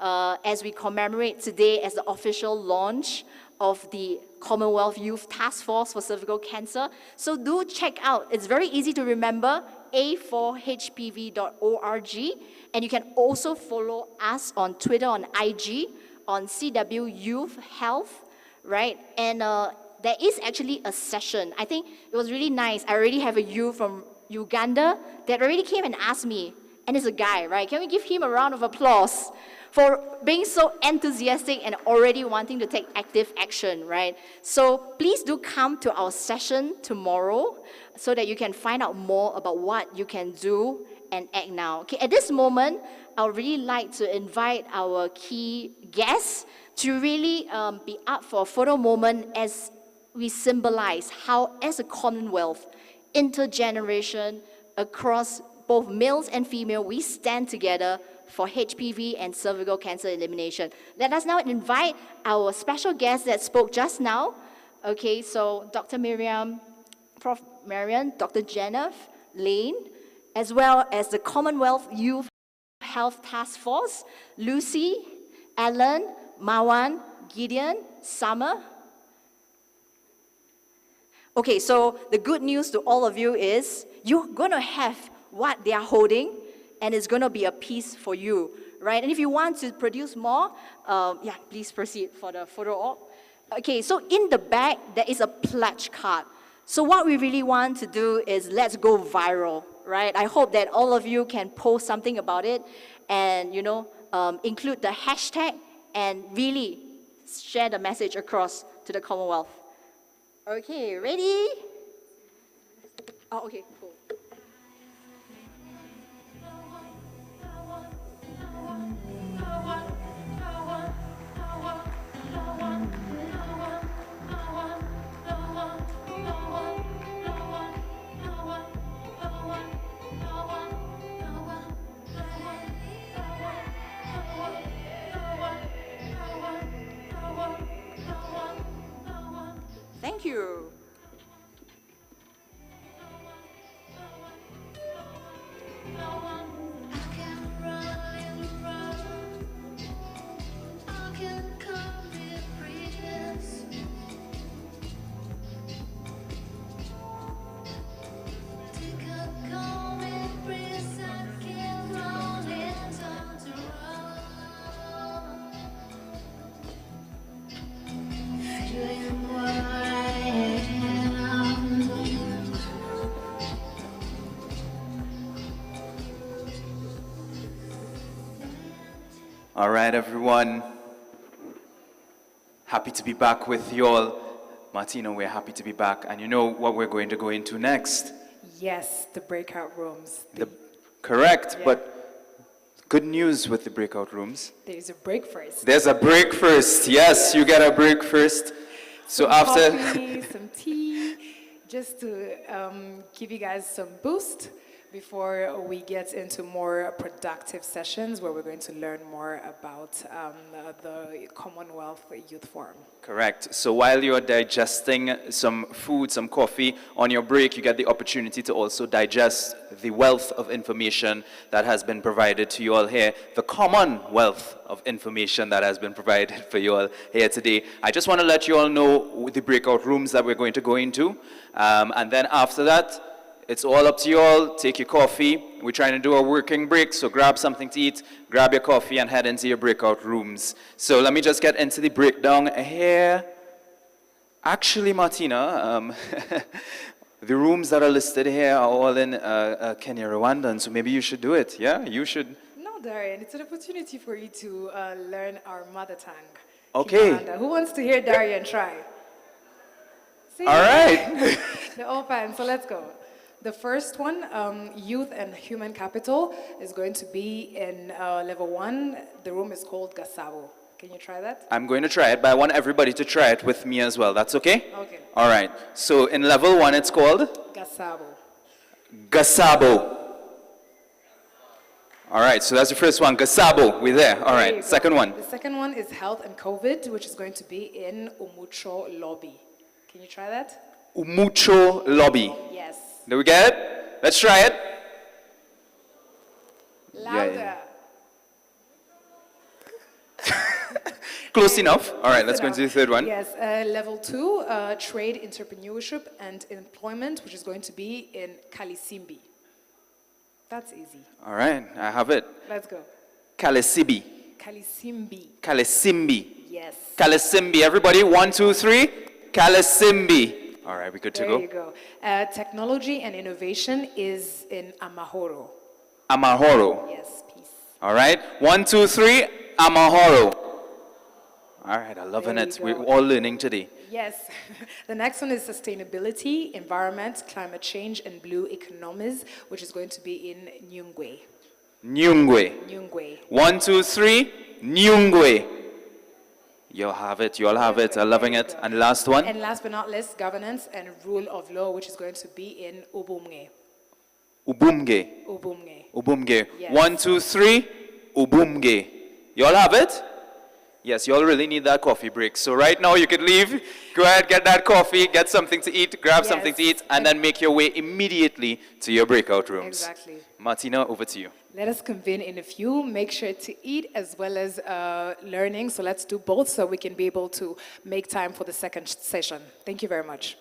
as we commemorate today as the official launch of the Commonwealth Youth Task Force for Cervical Cancer. So do check out, it's very easy to remember, a4hpv.org, and you can also follow us on Twitter, on IG, on CW Youth Health, right? And there is actually a session. I think it was really nice. I already have a youth from Uganda that already came and asked me, and it's a guy, right? Can we give him a round of applause for being so enthusiastic and already wanting to take active action, right? So please do come to our session tomorrow so that you can find out more about what you can do and act now. Okay, at this moment, I would really like to invite our key guests to really be up for a photo moment as we symbolize how, as a Commonwealth, intergeneration, across both males and female, we stand together for HPV and cervical cancer elimination. Let us now invite our special guest that spoke just now. Okay, so Dr. Miriam, Prof. Marian, Dr. Jennifer Lane, as well as the Commonwealth Youth Health Task Force, Lucy, Alan, Marwan, Gideon, Summer. Okay, so the good news to all of you is you're going to have what they are holding, and it's going to be a piece for you, right? And if you want to produce more, please proceed for the photo op. Okay, so in the back, there is a pledge card. So what we really want to do is let's go viral, right? I hope that all of you can post something about it and, include the hashtag and really share the message across to the Commonwealth. Okay, ready? Oh, okay, cool. Thank you. All right, everyone. Happy to be back with you all. Martina, we're happy to be back. And you know what we're going to go into next? Yes, the breakout rooms. Correct, Yeah. but good news with the breakout rooms. There's a break first. There's a break first. Yes, you get a break first. So Some after... coffee, some tea, just to give you guys some boost before we get into more productive sessions where we're going to learn more about the Commonwealth Youth Forum. Correct. So while you're digesting some food, some coffee, on your break, you get the opportunity to also digest the wealth of information that has been provided to you all here, the Commonwealth of information that has been provided for you all here today. I just want to let you all know the breakout rooms that we're going to go into. And then after that, it's all up to you all. Take your coffee. We're trying to do a working break, so grab something to eat, grab your coffee, and head into your breakout rooms. So let me just get into the breakdown here. Actually, Martina, the rooms that are listed here are all in Kenya, Rwanda, and so maybe you should do it. Yeah, you should. No, Darian, it's an opportunity for you to learn our mother tongue. Okay. Kinyarwanda. Who wants to hear Darian try? See? All right. They're all fine, so let's go. The first one, Youth and Human Capital, is going to be in level 1. The room is called Gasabo. Can you try that? I'm going to try it, but I want everybody to try it with me as well. That's okay? Okay. All right. So in level 1, it's called? Gasabo. Gasabo. All right, so that's the first one. Gasabo, we're there. All right, second one. The second one is Health and COVID, which is going to be in Umucho Lobby. Can you try that? Umucho Lobby. Yes. Do we get it? Let's try it. Louder. Yeah. Close enough. All right, let's go into the third one. Yes, level 2, Trade, Entrepreneurship and Employment, which is going to be in Kalisimbi. That's easy. All right, I have it. Let's go. Kalesibi. Kalisimbi. Kalesimbi. Yes. Kalesimbi. Everybody, 1, 2, 3. Kalesimbi. All right, we're good to go. There you go. Technology and Innovation is in Amahoro. Amahoro. Yes, peace. All right, 1, 2, 3. Amahoro. All right, I'm loving it. We're all learning today. Yes. The next one is Sustainability, Environment, Climate Change, and Blue Economies, which is going to be in Nyungwe. Nyungwe. Nyungwe. 1, 2, 3. Nyungwe. You'll have it. You all have it. I'm loving it. And last one? And last but not least, Governance and Rule of Law, which is going to be in Ubumge. Ubumge. Ubumge. Ubumge. Yes. 1, 2, 3. Ubumge. You all have it? Yes, you all really need that coffee break. So right now you could leave, go ahead, get that coffee, get something to eat, grab something to eat, and then make your way immediately to your breakout rooms. Exactly. Martina, over to you. Let us convene in a few. Make sure to eat as well as learning. So let's do both so we can be able to make time for the second session. Thank you very much.